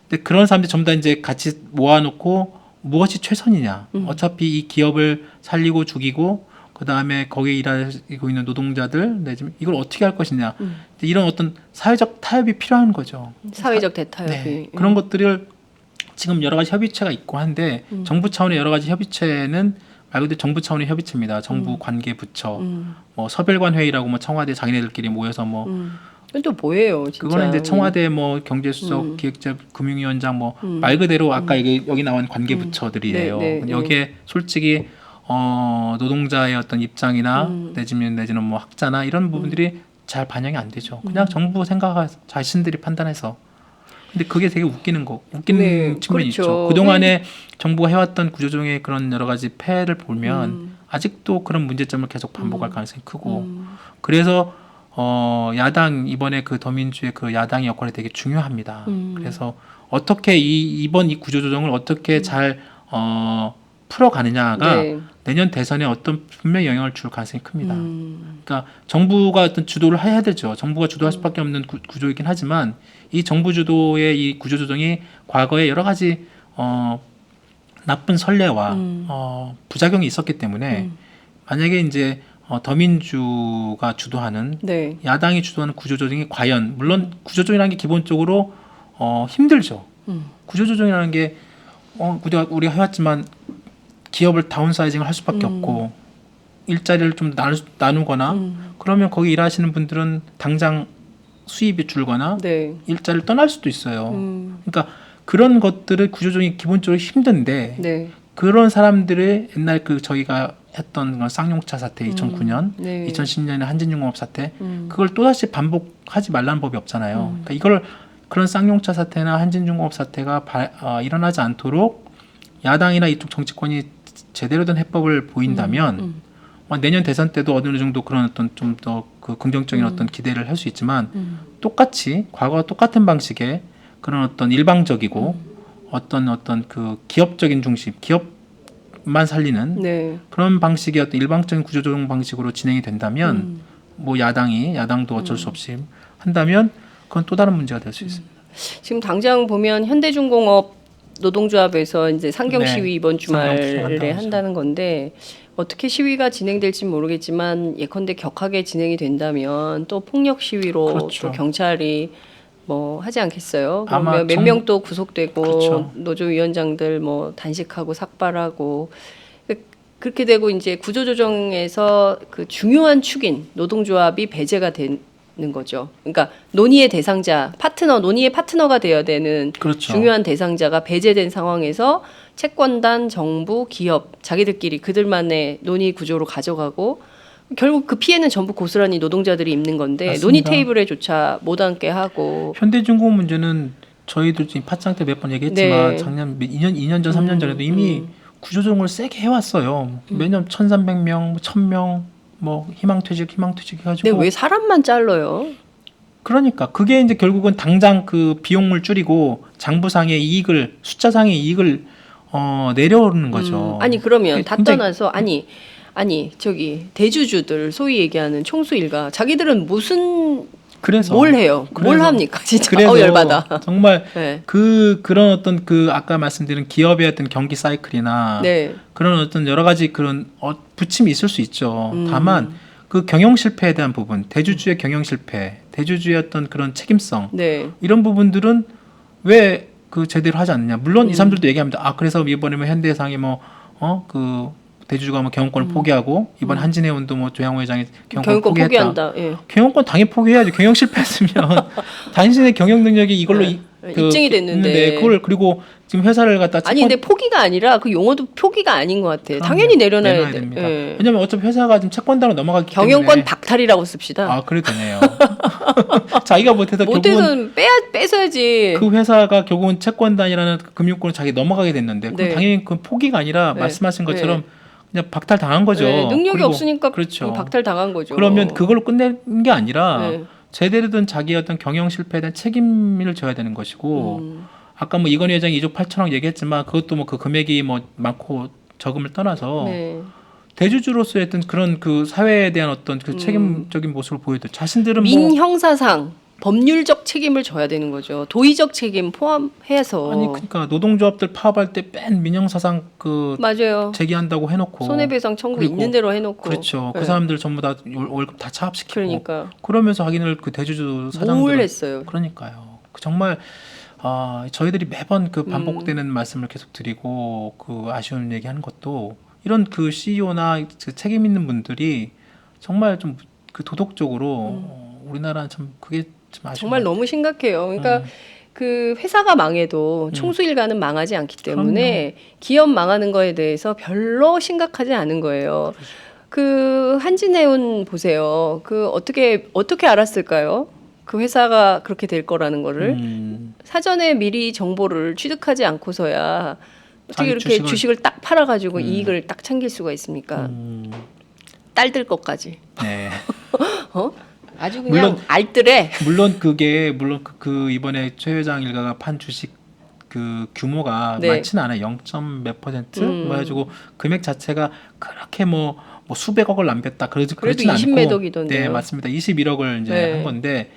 근데 그런 사람들이 전부 다 이제 같이 모아놓고 무엇이 최선이냐. 어차피 이 기업을 살리고 죽이고 그 다음에 거기에 일하고 있는 노동자들 이걸 어떻게 할 것이냐. 이런 어떤 사회적 타협이 필요한 거죠. 사회적 대타협이. 네. 그런 것들을 지금 여러 가지 협의체가 있고 한데 정부 차원의 여러 가지 협의체는 말 그대로 정부 차원의 협의체입니다. 정부 관계 부처, 뭐 서별관 회의라고 뭐 청와대 자기네들끼리 모여서 뭐 그건 또 뭐예요, 진짜. 그거는 이제 청와대 뭐 경제수석, 기획자, 금융위원장 뭐 말 그대로 아까 여기 나온 관계 부처들이에요. 네, 네, 여기에 솔직히 노동자의 어떤 입장이나 내지는 뭐 학자나 이런 부분들이 잘 반영이 안 되죠. 그냥 정부 생각하고 자신들이 판단해서. 근데 그게 되게 웃기는 네, 측면이 그렇죠. 있죠. 그동안에 정부가 해왔던 구조조정의 그런 여러 가지 폐해를 보면 아직도 그런 문제점을 계속 반복할 가능성이 크고 그래서 야당 이번에 그 더민주의 그 야당의 역할이 되게 중요합니다. 그래서 어떻게 이번 이 구조조정을 어떻게 잘 풀어가느냐가 네. 내년 대선에 어떤 분명히 영향을 줄 가능성이 큽니다. 그러니까 정부가 어떤 주도를 해야 되죠. 정부가 주도할 수밖에 없는 구조이긴 하지만 이 정부 주도의 이 구조조정이 과거에 여러 가지 나쁜 선례와 부작용이 있었기 때문에 만약에 이제 더민주가 주도하는 네. 야당이 주도하는 구조조정이 과연 물론 구조조정이라는 게 기본적으로 힘들죠. 구조조정이라는 게 우리가 해왔지만 기업을 다운사이징을 할 수밖에 없고 일자리를 좀 나누거나 그러면 거기 일하시는 분들은 당장 수입이 줄거나 네. 일자리를 떠날 수도 있어요. 그러니까 그런 것들을 구조조정이 기본적으로 힘든데 네. 그런 사람들의 옛날 저희가 했던 건 쌍용차 사태 2009년, 네. 2010년에 한진중공업 사태 그걸 또다시 반복하지 말라는 법이 없잖아요. 그러니까 그런 쌍용차 사태나 한진중공업 사태가 일어나지 않도록 야당이나 이쪽 정치권이 제대로 된 해법을 보인다면 내년 대선 때도 어느 정도 그런 어떤 좀 더 그 긍정적인 어떤 기대를 할 수 있지만 똑같이 과거와 똑같은 방식의 그런 어떤 일방적이고 어떤 그 기업적인 중심, 기업만 살리는 네. 그런 방식의 어떤 일방적인 구조조정 방식으로 진행이 된다면 뭐 야당도 어쩔 수 없이 한다면 그건 또 다른 문제가 될 수 있습니다. 지금 당장 보면 현대중공업 노동조합에서 이제 상경 네. 시위 이번 주말에 상경 시위 한다고 한다는 건데 어떻게 시위가 진행될지 모르겠지만 예컨대 격하게 진행이 된다면 또 폭력 시위로 그렇죠. 또 경찰이 뭐 하지 않겠어요? 아마 몇 명 또 구속되고 그렇죠. 노조위원장들 뭐 단식하고 삭발하고 그렇게 되고 이제 구조조정에서 그 중요한 축인 노동조합이 배제가 되는 거죠. 그러니까 논의의 대상자, 논의의 파트너가 되어야 되는 그렇죠. 중요한 대상자가 배제된 상황에서 채권단, 정부, 기업 자기들끼리 그들만의 논의 구조로 가져가고 결국 그 피해는 전부 고스란히 노동자들이 입는 건데 맞습니다. 논의 테이블에조차 못 앉게 하고 현대중공 문제는 저희도 지금 팟짱 때 몇 번 얘기했지만 네. 작년 2년 전 3년 전에도 이미 구조조정을 세게 해왔어요. 매년 1,300명, 1,000명 뭐 희망퇴직 해가지고. 근데 왜 사람만 잘라요? 그러니까 그게 이제 결국은 당장 그 비용을 줄이고 장부상의 이익을 숫자상의 이익을 내려오는 거죠. 아니 그러면 다 굉장히- 떠나서 아니 저기 대주주들 소위 얘기하는 총수 일가 자기들은 무슨 그래서 뭘 해요? 뭘 그래서- 합니까? 진짜 그래서 열받아. 정말 네. 그런 어떤 그 아까 말씀드린 기업의 어떤 경기 사이클이나 네. 그런 어떤 여러 가지 그런 부침이 있을 수 있죠. 다만 그 경영 실패에 대한 부분, 대주주의 경영 실패, 대주주의 어떤 그런 책임성 네. 이런 부분들은 왜 그 제대로 하지 않느냐. 물론 이 사람들도 얘기합니다. 아 그래서 이번에 뭐 현대해상이 그 대주주가 뭐 경영권을 포기하고 이번 한진해운도 뭐 조양호 회장이 경영권 포기했다. 포기한다. 예. 경영권 당연히 포기해야지. 경영 실패했으면 당신의 경영 능력이 이걸로 네. 입증이 됐는데. 그걸 그리고 지금 회사를 갖다 아니 근데 포기가 아니라 그 용어도 표기가 아닌 것 같아. 당연히 내려놔야 돼. 됩니다. 예. 왜냐하면 어차피 회사가 지금 채권단으로 넘어가기 경영권 때문에 박탈이라고 씁시다. 아 그래도 되네요. 자기가 못해서 결국은 못해서 뺏어야지. 그 회사가 결국은 채권단이라는 그 금융권을 자기 넘어가게 됐는데 그건 네. 당연히 그 포기가 아니라 네. 말씀하신 것처럼 그냥 박탈 당한 거죠. 네, 능력이 그리고- 없으니까 그렇죠. 박탈 당한 거죠. 그러면 그걸로 끝내는 게 아니라 네. 제대로 된 자기 어떤 경영 실패에 대한 책임을 져야 되는 것이고 아까 뭐 이건희 회장이 2조 8천억 얘기했지만 그것도 뭐 그 금액이 뭐 많고 적음을 떠나서 네. 대주주로서의 어떤 그런 그 사회에 대한 어떤 그 책임적인 모습을 보여도 자신들은 뭐 민형사상 법률적 책임을 져야 되는 거죠. 도의적 책임 포함해서. 아니 그러니까 노동조합들 파업할 때 뺀 민형사상 그 맞아요. 제기한다고 해놓고 손해배상 청구 그리고- 있는 대로 해놓고. 그렇죠. 네. 그 사람들 전부 다 월급 다 차압시키고 그러니까 그러면서 하기는 그 대주주 뭘 사장들 했어요? 그러니까요. 정말 저희들이 매번 그 반복되는 말씀을 계속 드리고 그 아쉬운 얘기하는 것도 이런 그 CEO나 그 책임 있는 분들이 정말 좀 그 도덕적으로 우리나라는 참 그게 좀 아쉬운 정말 것 너무 심각해요. 그러니까 그 회사가 망해도 총수 일가는 망하지 않기 때문에 기업 망하는 거에 대해서 별로 심각하지 않은 거예요. 그 한진해운 보세요. 그 어떻게 알았을까요? 그 회사가 그렇게 될 거라는 거를 사전에 미리 정보를 취득하지 않고서야 어떻게 자기 이렇게 주식을 딱 팔아가지고 음. 이익을 딱 챙길 수가 있습니까? 딸들 것까지. 네. 아주 그냥 물론- 알뜰해. 물론 그게 그 이번에 최 회장 일가가 판 주식 그 규모가 네. 많지는 않아요. 0. 몇 %? 뭐 해가지고 금액 자체가 그렇게 뭐 수백억을 남겼다. 그래도 그렇진 않고 20매덕이던데요. 네 맞습니다. 21억을 이제 네. 한 건데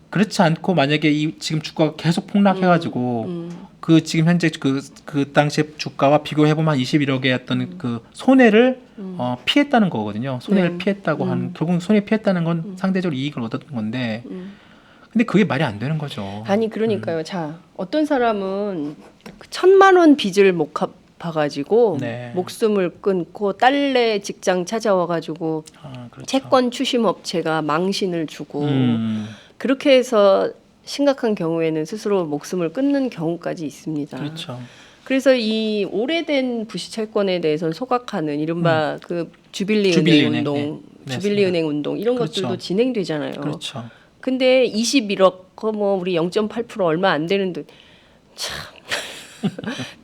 그렇지 않고 만약에 지금 주가가 계속 폭락해가지고 그 지금 현재 그 당시에 주가와 비교해 보면 한 21억의 어떤 그 손해를 피했다는 거거든요. 손해를 네. 피했다고 하는 결국 손해 피했다는 건 상대적으로 이익을 얻었던 건데. 근데 그게 말이 안 되는 거죠. 아니 그러니까요. 자 어떤 사람은 그 1,000만 원 빚을 못 갚아가지고 네. 목숨을 끊고 딸내 직장 찾아와가지고 그렇죠. 채권 추심 업체가 망신을 주고 음, 그렇게 해서 심각한 경우에는 스스로 목숨을 끊는 경우까지 있습니다. 그렇죠. 그래서 이 오래된 부실 채권에 대해서는 소각하는 이른바 그 주빌리 주빌리 은행 은행, 운동, 네. 주빌리 은행 운동 이런 그렇죠. 것들도 진행되잖아요. 그렇죠. 근데 21억 뭐 우리 0.8% 얼마 안 되는데 참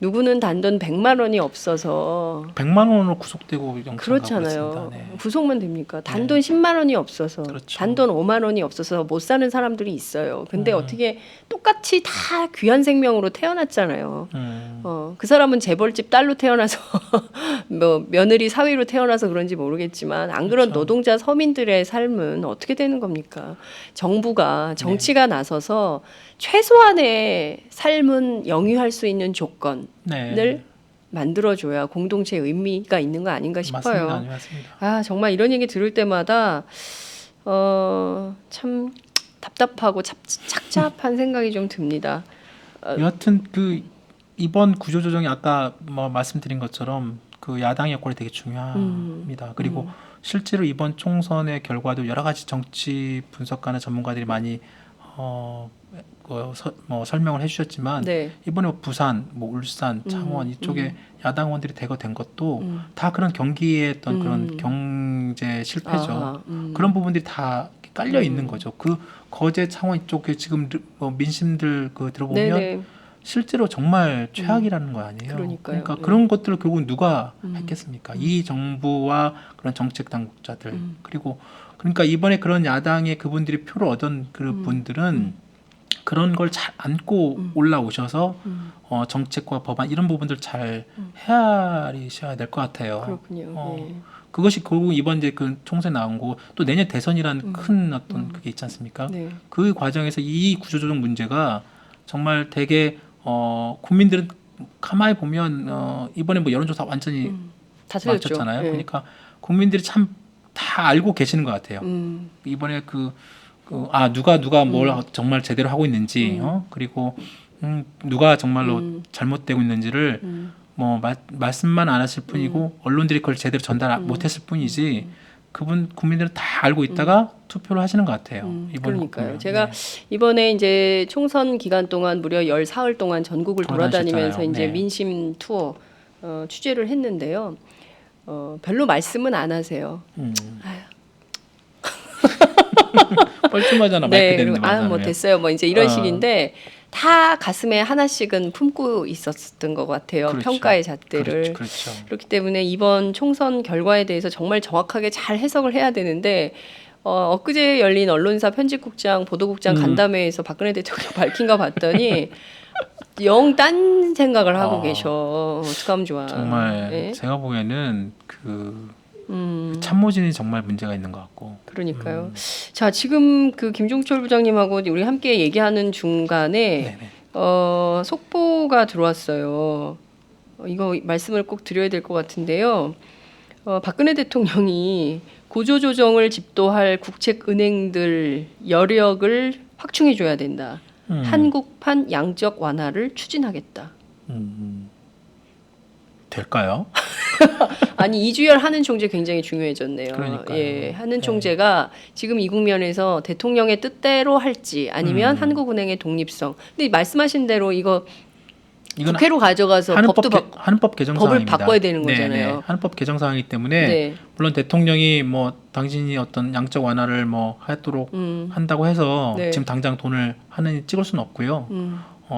누구는 단돈 100만 원이 없어서 100만 원으로 구속되고 영장 그렇잖아요. 가고 있습니다. 네. 구속만 됩니까? 단돈 10만 원이 없어서 그렇죠. 단돈 5만 원이 없어서 못 사는 사람들이 있어요. 근데 음. 어떻게 똑같이 다 귀한 생명으로 태어났잖아요. 음, 그 사람은 재벌집 딸로 태어나서 뭐 며느리 사위로 태어나서 그런지 모르겠지만 안 그런 그렇죠. 노동자 서민들의 삶은 어떻게 되는 겁니까? 정부가 정치가 나서서 최소한의 삶은 영위할 수 있는 조건을 네. 만들어줘야 공동체 의미가 있는 거 아닌가 싶어요. 맞습니다. 맞습니다. 아 정말 이런 얘기 들을 때마다 참 답답하고 착잡한 생각이 좀 듭니다. 여하튼 그 이번 구조조정이 아까 뭐 말씀드린 것처럼 그 야당의 역할이 되게 중요합니다. 그리고 실제로 이번 총선의 결과도 여러 가지 정치 분석가나 전문가들이 많이 뭐 설명을 해주셨지만 네. 이번에 뭐 부산, 뭐 울산, 창원 이쪽에 야당원들이 대거된 것도 다 그런 경기에 어떤 그런 경제 실패죠. 아하, 그런 부분들이 다 깔려 있는 거죠. 그 거제 창원 이쪽에 지금 뭐 민심들 그 들어보면 네네. 실제로 정말 최악이라는 거 아니에요. 그러니까요. 그러니까 네. 그런 것들을 결국 누가 했겠습니까? 이 정부와 그런 정책 당국자들 그리고 그러니까 이번에 그런 야당의 그분들이 표를 얻은 그 분들은 그런 걸 잘 안고 올라오셔서 정책과 법안 이런 부분들 잘 헤아리셔야 될 것 같아요. 그렇군요. 네. 그것이 결국 이번 이제 그 총선 나온 거고 또 내년 대선이라는 큰 어떤 그게 있지 않습니까? 네. 그 과정에서 이 구조조정 문제가 정말 되게 국민들은 가만히 보면 이번에 뭐 여론조사 완전히 다 틀렸죠. 맞췄잖아요. 네. 그러니까 국민들이 참 다 알고 계시는 것 같아요. 이번에 누가 뭘 정말 제대로 하고 있는지 그리고 누가 정말로 잘못되고 있는지를 뭐 말씀만 안 하실 뿐이고 언론들이 그걸 제대로 전달 못했을 뿐이지 국민들은 다 알고 있다가 투표를 하시는 것 같아요. 이번 그러니까요. 보면. 제가 네. 이번에 이제 총선 기간 동안 무려 14일 동안 전국을 돌아다니면서 돌아다니셨잖아요. 이제 네. 민심 투어 취재를 했는데요. 별로 말씀은 안 하세요. 뻘쭘하잖아. 네, 마이크 그리고 대는데 뭐 됐어요. 뭐 이제 이런 어. 식인데 다 가슴에 하나씩은 품고 있었던 것 같아요. 그렇죠. 평가의 잣대를. 그렇죠. 그렇기 때문에 이번 총선 결과에 대해서 정말 정확하게 잘 해석을 해야 되는데 엊그제 열린 언론사 편집국장 보도국장 간담회에서 박근혜 대통령 밝힌 거 봤더니 영 딴 생각을 하고 계셔. 어떡하면 좋아. 정말 예? 제가 보기에는 그 참모진이 정말 문제가 있는 것 같고. 그러니까요. 자, 지금 그 김종철 부장님하고 우리 함께 얘기하는 중간에 네네. 속보가 들어왔어요. 이거 말씀을 꼭 드려야 될 것 같은데요. 박근혜 대통령이 구조조정을 집도할 국책은행들 여력을 확충해 줘야 된다. 한국판 양적 완화를 추진하겠다. 될까요? 아니 이주열 하는 총재 굉장히 중요해졌네요. 그러니까요. 예, 하는 네. 총재가 지금 이 국면에서 대통령의 뜻대로 할지 아니면 한국은행의 독립성. 근데 말씀하신 대로 이건 국회로 가져가서 한법 개정 법을 사항입니다. 바꿔야 되는 네네. 거잖아요. 한법 개정 사항이기 때문에 네. 물론 대통령이 뭐 당신이 어떤 양적 완화를 뭐 하도록 한다고 해서 네. 지금 당장 돈을 하느니 찍을 수는 없고요.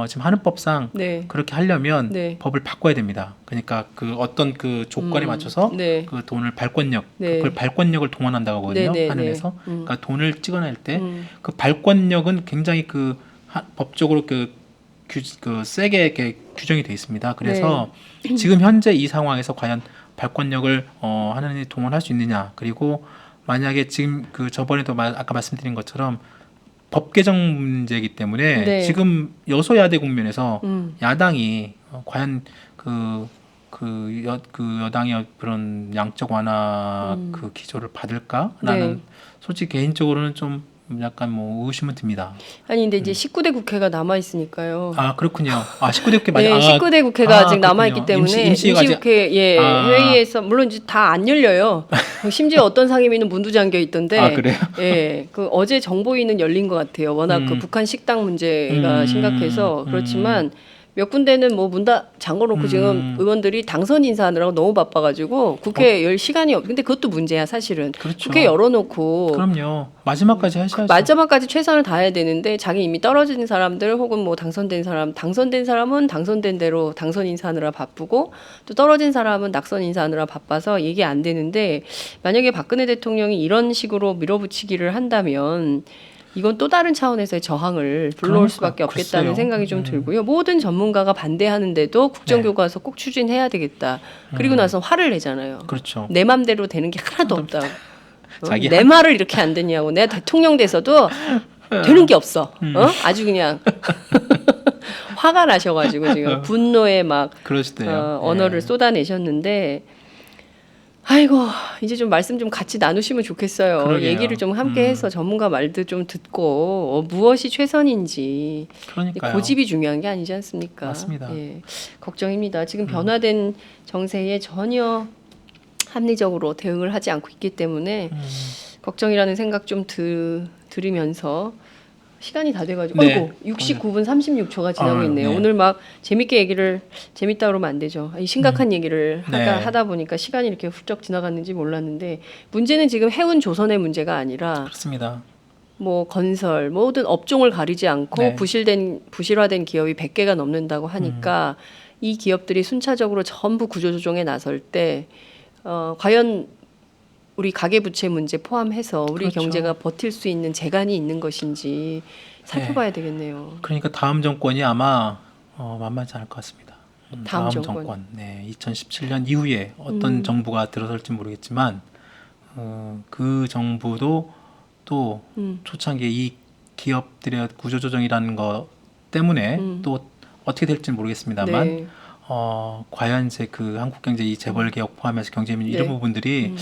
지금 하는법상 네. 그렇게 하려면 네. 법을 바꿔야 됩니다. 그러니까 그 어떤 그 조건에 맞춰서 네. 그 돈을 발권력, 네. 그걸 발권력을 동원한다고 하거든요. 네, 네, 한은에서. 네. 그러니까 돈을 찍어낼 때 그 발권력은 굉장히 법적으로 그 세게 이렇게 규정이 돼 있습니다. 그래서 지금 현재 이 상황에서 과연 발권력을 하느니 동원할 수 있느냐, 그리고 만약에 지금 그 저번에도 아까 말씀드린 것처럼 법 개정 문제이기 때문에 네. 지금 여소야대 국면에서 야당이 과연 그 여당의 그런 양적 완화 그 기조를 받을까라는 네. 솔직히 개인적으로는 좀 약간 뭐 의심은 듭니다. 아니 근데 이제 19대 국회가 남아 있으니까. 아 그렇군요. 19대 국회 맞아요. 네, 19대 국회가 아직 남아 있기 때문에 임시국회 회의에서 물론 이제 다 안 열려요. 심지어 어떤 상임위는 문도 잠겨 있던데. 그래요? 예, 그 어제 정보위는 열린 것 같아요. 워낙 그 북한 식당 문제가 심각해서 그렇지만. 몇 군데는 뭐 문 다 잠궈놓고 지금 의원들이 당선 인사하느라고 너무 바빠가지고 국회 열 시간이 근데 그것도 문제야 사실은. 그렇죠. 국회 열어놓고 그럼요. 마지막까지 하셔야죠. 마지막까지 최선을 다해야 되는데 자기 이미 떨어진 사람들 혹은 뭐 당선된 사람은 당선된 대로 당선 인사하느라 바쁘고 또 떨어진 사람은 낙선 인사하느라 바빠서 얘기 안 되는데 만약에 박근혜 대통령이 이런 식으로 밀어붙이기를 한다면 이건 또 다른 차원에서의 저항을 불러올 수밖에 없겠다는 글쎄요. 생각이 좀 들고요. 모든 전문가가 반대하는데도 국정교과서 꼭 추진해야 되겠다. 그리고 나서 화를 내잖아요. 그렇죠. 내 맘대로 되는 게 하나도 없다. 자기 내 말을 이렇게 안 듣냐고. 내가 대통령 돼서도 되는 게 없어. 아주 그냥 화가 나셔가지고 지금 분노에 막 언어를 쏟아내셨는데 아이고 이제 좀 말씀 좀 같이 나누시면 좋겠어요. 그러게요. 얘기를 좀 함께해서 전문가 말도 좀 듣고 무엇이 최선인지. 그러니까요. 고집이 중요한 게 아니지 않습니까? 맞습니다. 예, 걱정입니다. 지금 변화된 정세에 전혀 합리적으로 대응을 하지 않고 있기 때문에 걱정이라는 생각 좀 들으면서 시간이 다 돼가지고 네. 어이구 69분 36초가 지나고 있네요. 네. 오늘 막 재밌게 재밌다 그러면 안 되죠. 이 심각한 얘기를 네. 하다 보니까 시간이 이렇게 훌쩍 지나갔는지 몰랐는데 문제는 지금 해운 조선의 문제가 아니라 그렇습니다. 뭐 건설 모든 업종을 가리지 않고 네. 부실화된 기업이 100개가 넘는다고 하니까 이 기업들이 순차적으로 전부 구조조정에 나설 때 과연 우리 가계부채 문제 포함해서 우리 그렇죠. 경제가 버틸 수 있는 재간이 있는 것인지 살펴봐야 되겠네요. 그러니까 다음 정권이 아마 만만치 않을 것 같습니다. 다음 정권. 네, 2017년 이후에 어떤 정부가 들어설지 모르겠지만 그 정부도 또 초창기에 이 기업들의 구조조정이라는 것 때문에 또 어떻게 될지는 모르겠습니다만 네. 과연 이제 그 한국경제 이 재벌개혁 포함해서 경제민 이런 네. 부분들이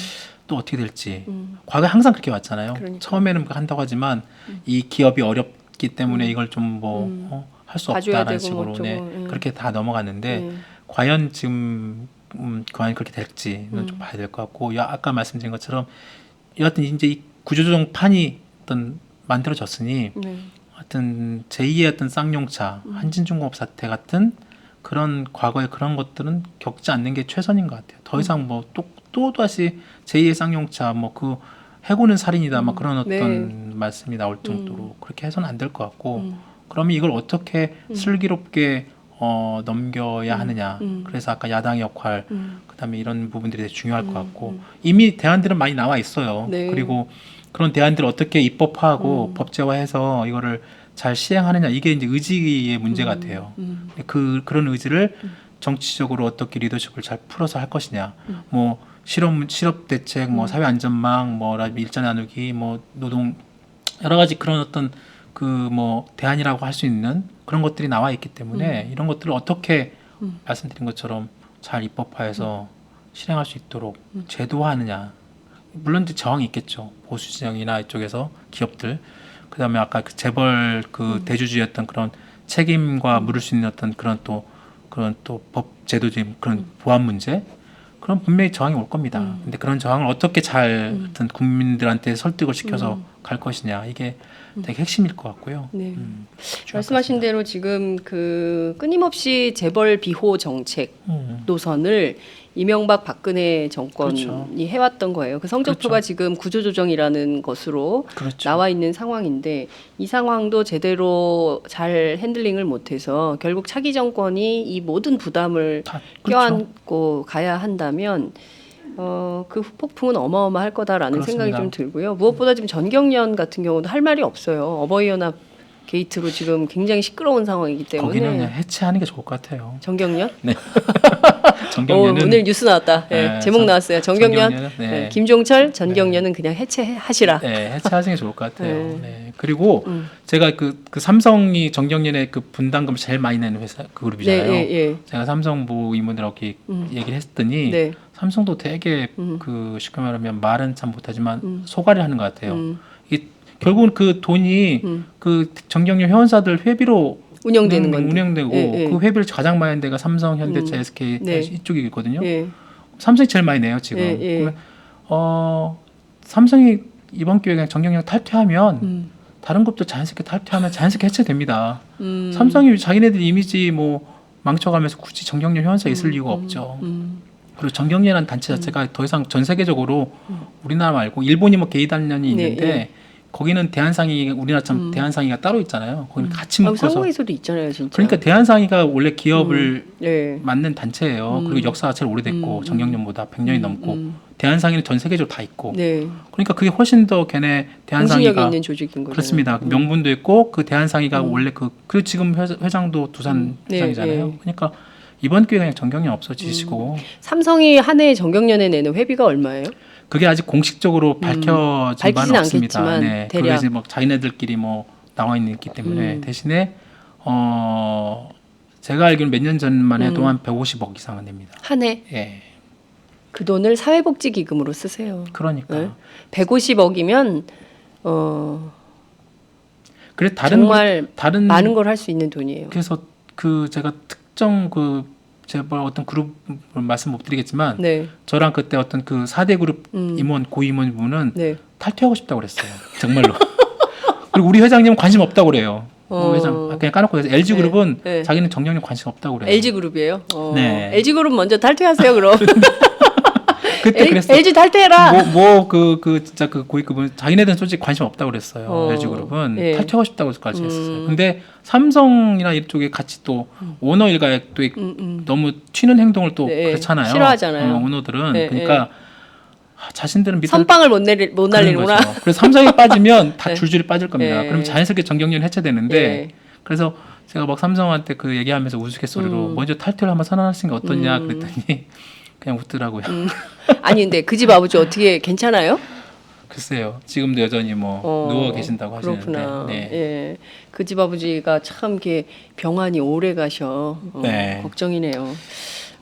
또 어떻게 될지 과거에 항상 그렇게 왔잖아요. 그러니까. 처음에는 한다고 하지만 이 기업이 어렵기 때문에 이걸 좀 뭐 할 수 봐줘야 없다라는 되고 식으로 뭐 어쩌고, 네, 그렇게 다 넘어갔는데 네. 과연 지금 과연 그렇게 될지는 좀 봐야 될 것 같고 아까 말씀드린 것처럼 여하튼 이제 이 구조조정 판이 어떤 만들어졌으니 네. 어떤 제2의 어떤 쌍용차 한진중공업 사태 같은 그런 과거의 그런 것들은 겪지 않는 게 최선인 것 같아요. 더 이상 뭐 또 다시 제2의 쌍용차 뭐 그 해고는 살인이다 막 그런 어떤 네. 말씀이 나올 정도로 그렇게 해서는 안 될 것 같고 그러면 이걸 어떻게 슬기롭게 넘겨야 하느냐. 그래서 아까 야당의 역할 그다음에 이런 부분들이 되게 중요할 것 같고 이미 대안들은 많이 나와 있어요. 네. 그리고 그런 대안들을 어떻게 입법화하고 법제화해서 이거를 잘 시행하느냐 이게 이제 의지의 문제 같아요. 그런 의지를 정치적으로 어떻게 리더십을 잘 풀어서 할 것이냐. 뭐 실업 대책, 뭐 사회 안전망, 뭐 일자 나누기, 뭐 노동 여러 가지 그런 어떤 그 뭐 대안이라고 할 수 있는 그런 것들이 나와 있기 때문에 이런 것들을 어떻게 말씀드린 것처럼 잘 입법화해서 실행할 수 있도록 제도화하느냐. 물론 이제 저항이 있겠죠. 보수 진영이나 이쪽에서 기업들. 그다음에 아까 그 재벌 그 대주주였던 그런 책임과 물을 수 있는 어떤 그런 또 법 제도적인 그런 보안 문제. 그럼 분명히 저항이 올 겁니다. 근데 그런 저항을 어떻게 잘 어떤 국민들한테 설득을 시켜서 갈 것이냐 이게 되게 핵심일 것 같고요. 네. 중요할 말씀하신 것 대로 지금 그 끊임없이 재벌 비호 정책 같습니다. 노선을 이명박 박근혜 정권이 그렇죠. 해왔던 거예요. 그 성적표가 그렇죠. 지금 구조조정이라는 것으로 그렇죠. 나와 있는 상황인데 이 상황도 제대로 잘 핸들링을 못해서 결국 차기 정권이 이 모든 부담을 그렇죠. 껴안고 가야 한다면 그 폭풍은 어마어마할 거다라는 그렇습니다. 생각이 좀 들고요. 무엇보다 지금 전경련 같은 경우도 할 말이 없어요. 어버이연합 게이트로 지금 굉장히 시끄러운 상황이기 때문에 거기는 그냥 해체하는 게 좋을 것 같아요. 전경련? 네. 전경련은 오늘 뉴스 나왔다. 네, 네, 제목 나왔어요. 전경련, 전경련은, 네. 네, 김종철, 전경련은 그냥 해체하시라. 네, 해체하시는 게 좋을 것 같아요. 네. 네. 그리고 제가 그 삼성이 전경련의 그 분담금을 제일 많이 내는 회사 그 그룹이잖아요. 네, 예, 예. 제가 삼성부 임원들하고 이렇게 얘기를 했더니 네. 삼성도 되게 그 쉽게 말하면 말은 참 못하지만 소가를 하는 것 같아요. 이게 결국은 그 돈이 그 전경련 회원사들 회비로 운영되는 건데. 운영되고 예, 예. 그 회비를 가장 많이 낸 데가 삼성, 현대차, SK 네. 이쪽이 있거든요. 예. 삼성이 제일 많이 내요 지금. 예, 예. 그러면 삼성이 이번 기회에 그냥 전경련 탈퇴하면 다른 것도 자연스럽게 탈퇴하면 자연스럽게 해체됩니다. 삼성이 자기네들 이미지 뭐 망쳐가면서 굳이 전경련 회원사 있을 이유가 없죠. 그리고 전경련이라는 단체 자체가 더 이상 전 세계적으로 우리나라 말고 일본이 뭐 게이단련이 네, 있는데 네. 거기는 대한상이 우리나라처럼 대한상이가 따로 있잖아요. 거기는 같이 묶어서 상공에서도 있잖아요, 진짜. 그러니까 대한상이가 원래 기업을 네. 맞는 단체예요. 그리고 역사가 제일 오래됐고 정경련보다 100년이 넘고 대한상이는 전 세계적으로 다 있고 네. 그러니까 그게 훨씬 더 걔네 공신력이 대한상이가 있는 조직인 거죠. 그렇습니다. 명분도 있고 그 대한상이가 원래 그리고 지금 회장도 두산 네, 회장이잖아요. 네. 그러니까 이번 기회에 그냥 전경련 없어지시고 삼성이 한 해에 전경련에 내는 회비가 얼마예요? 그게 아직 공식적으로 밝혀진 밝히진 바는 없습니다. 않겠지만 네, 그게 대략. 이제 뭐 자기네들끼리 뭐 나와 있기 때문에 대신에 제가 알기로는 몇 년 전만 해도 한 150억 이상은 냅니다. 한 해? 예, 그 돈을 사회복지기금으로 쓰세요. 그러니까. 네? 150억이면 그래 다른 정말 다른 많은 걸 할 수 있는 돈이에요. 그래서 그 제가 특정 그 재벌 어떤 그룹 말씀 못 드리겠지만 네. 저랑 그때 어떤 그 4대 그룹 임원 고임원 분은 네. 탈퇴하고 싶다고 그랬어요. 정말로. 그리고 우리 회장님은 관심 없다고 그래요. 어. 회장 그냥 까놓고 LG 그룹은 네. 자기는 정경련 관심 없다고 그래요. LG 그룹이에요. 네. LG 그룹 먼저 탈퇴하세요, 그럼. 그때 그랬어. LG 탈퇴해라. 그 진짜 그 고위급은 자기네들은 솔직히 관심 없다고 그랬어요. LG 그룹은 예. 탈퇴하고 싶다고까지 했었어요. 근데 삼성이나 이쪽에 같이 또 오너 일가에 또 너무 튀는 행동을 또 네, 그렇잖아요. 싫어하잖아요. 오너들은 네, 그러니까 자신들은 밑에 선빵을 못 그런 날리는구나. 거죠. 그래서 삼성이 빠지면 다 네. 줄줄이 빠질 겁니다. 네. 그럼 자연스럽게 정경련 해체되는데 네. 그래서 제가 막 삼성한테 그 얘기하면서 우스갯소리로 먼저 탈퇴를 한번 선언하시는 게 어떠냐 그랬더니 그냥 웃더라고요. 아니 근데 그 집 아버지 어떻게 괜찮아요? 글쎄요. 지금도 여전히 뭐 누워 계신다고 하시는데. 그렇구나. 네. 예. 그 집 아버지가 참 이렇게 병환이 오래 가셔. 네. 걱정이네요.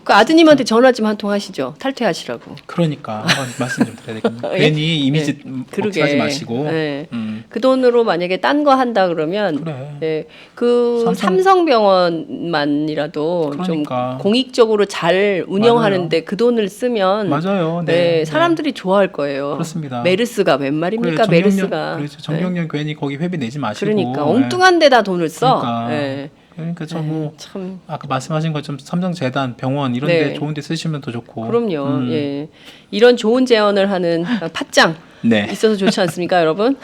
그 아드님한테 전화 좀 한 통 하시죠. 탈퇴하시라고. 그러니까 한번 말씀 좀 드려야 되겠네요. 예? 괜히 이미지 그러게. 걱정하지 마시고. 예. 그 돈으로 만약에 딴 거 한다 그러면 그래. 예, 그 삼성병원만이라도 그러니까. 좀 공익적으로 잘 운영하는데 그 돈을 쓰면 맞아요. 네, 네. 사람들이 좋아할 거예요. 그렇습니다. 메르스가 웬 말입니까? 메르스가. 그렇죠. 정경련 괜히 거기 회비 내지 마시고. 그러니까 네. 엉뚱한 데다 돈을 써. 그러니까. 네. 그러니까 저뭐 참 아까 말씀하신 것처럼 삼성재단, 병원 이런 네. 데 좋은 데 쓰시면 더 좋고. 그럼요. 예. 이런 좋은 제언을 하는 팟짱 네. 있어서 좋지 않습니까, 여러분?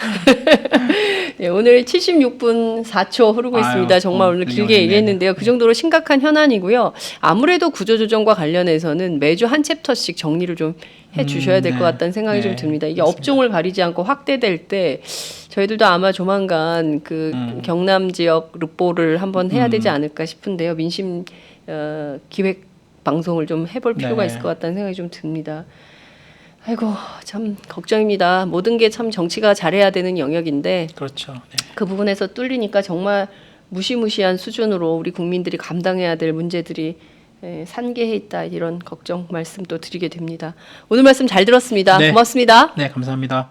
예, 오늘 76분 4초 흐르고 아유, 있습니다. 정말 오늘 길게 훌륭하네. 얘기했는데요. 그 정도로 심각한 현안이고요. 아무래도 구조조정과 관련해서는 매주 한 챕터씩 정리를 좀 해주셔야 될 것 네. 같다는 생각이 좀 네, 듭니다. 이게 맞습니다. 업종을 가리지 않고 확대될 때 저희들도 아마 조만간 그 경남 지역 르뽀를 한번 해야 되지 않을까 싶은데요. 민심 기획 방송을 좀 해볼 필요가 네. 있을 것 같다는 생각이 좀 듭니다. 아이고 참 걱정입니다. 모든 게 참 정치가 잘해야 되는 영역인데 그렇죠. 네. 그 부분에서 뚫리니까 정말 무시무시한 수준으로 우리 국민들이 감당해야 될 문제들이 산계해 있다 이런 걱정 말씀 또 드리게 됩니다. 오늘 말씀 잘 들었습니다. 네. 고맙습니다. 네, 감사합니다.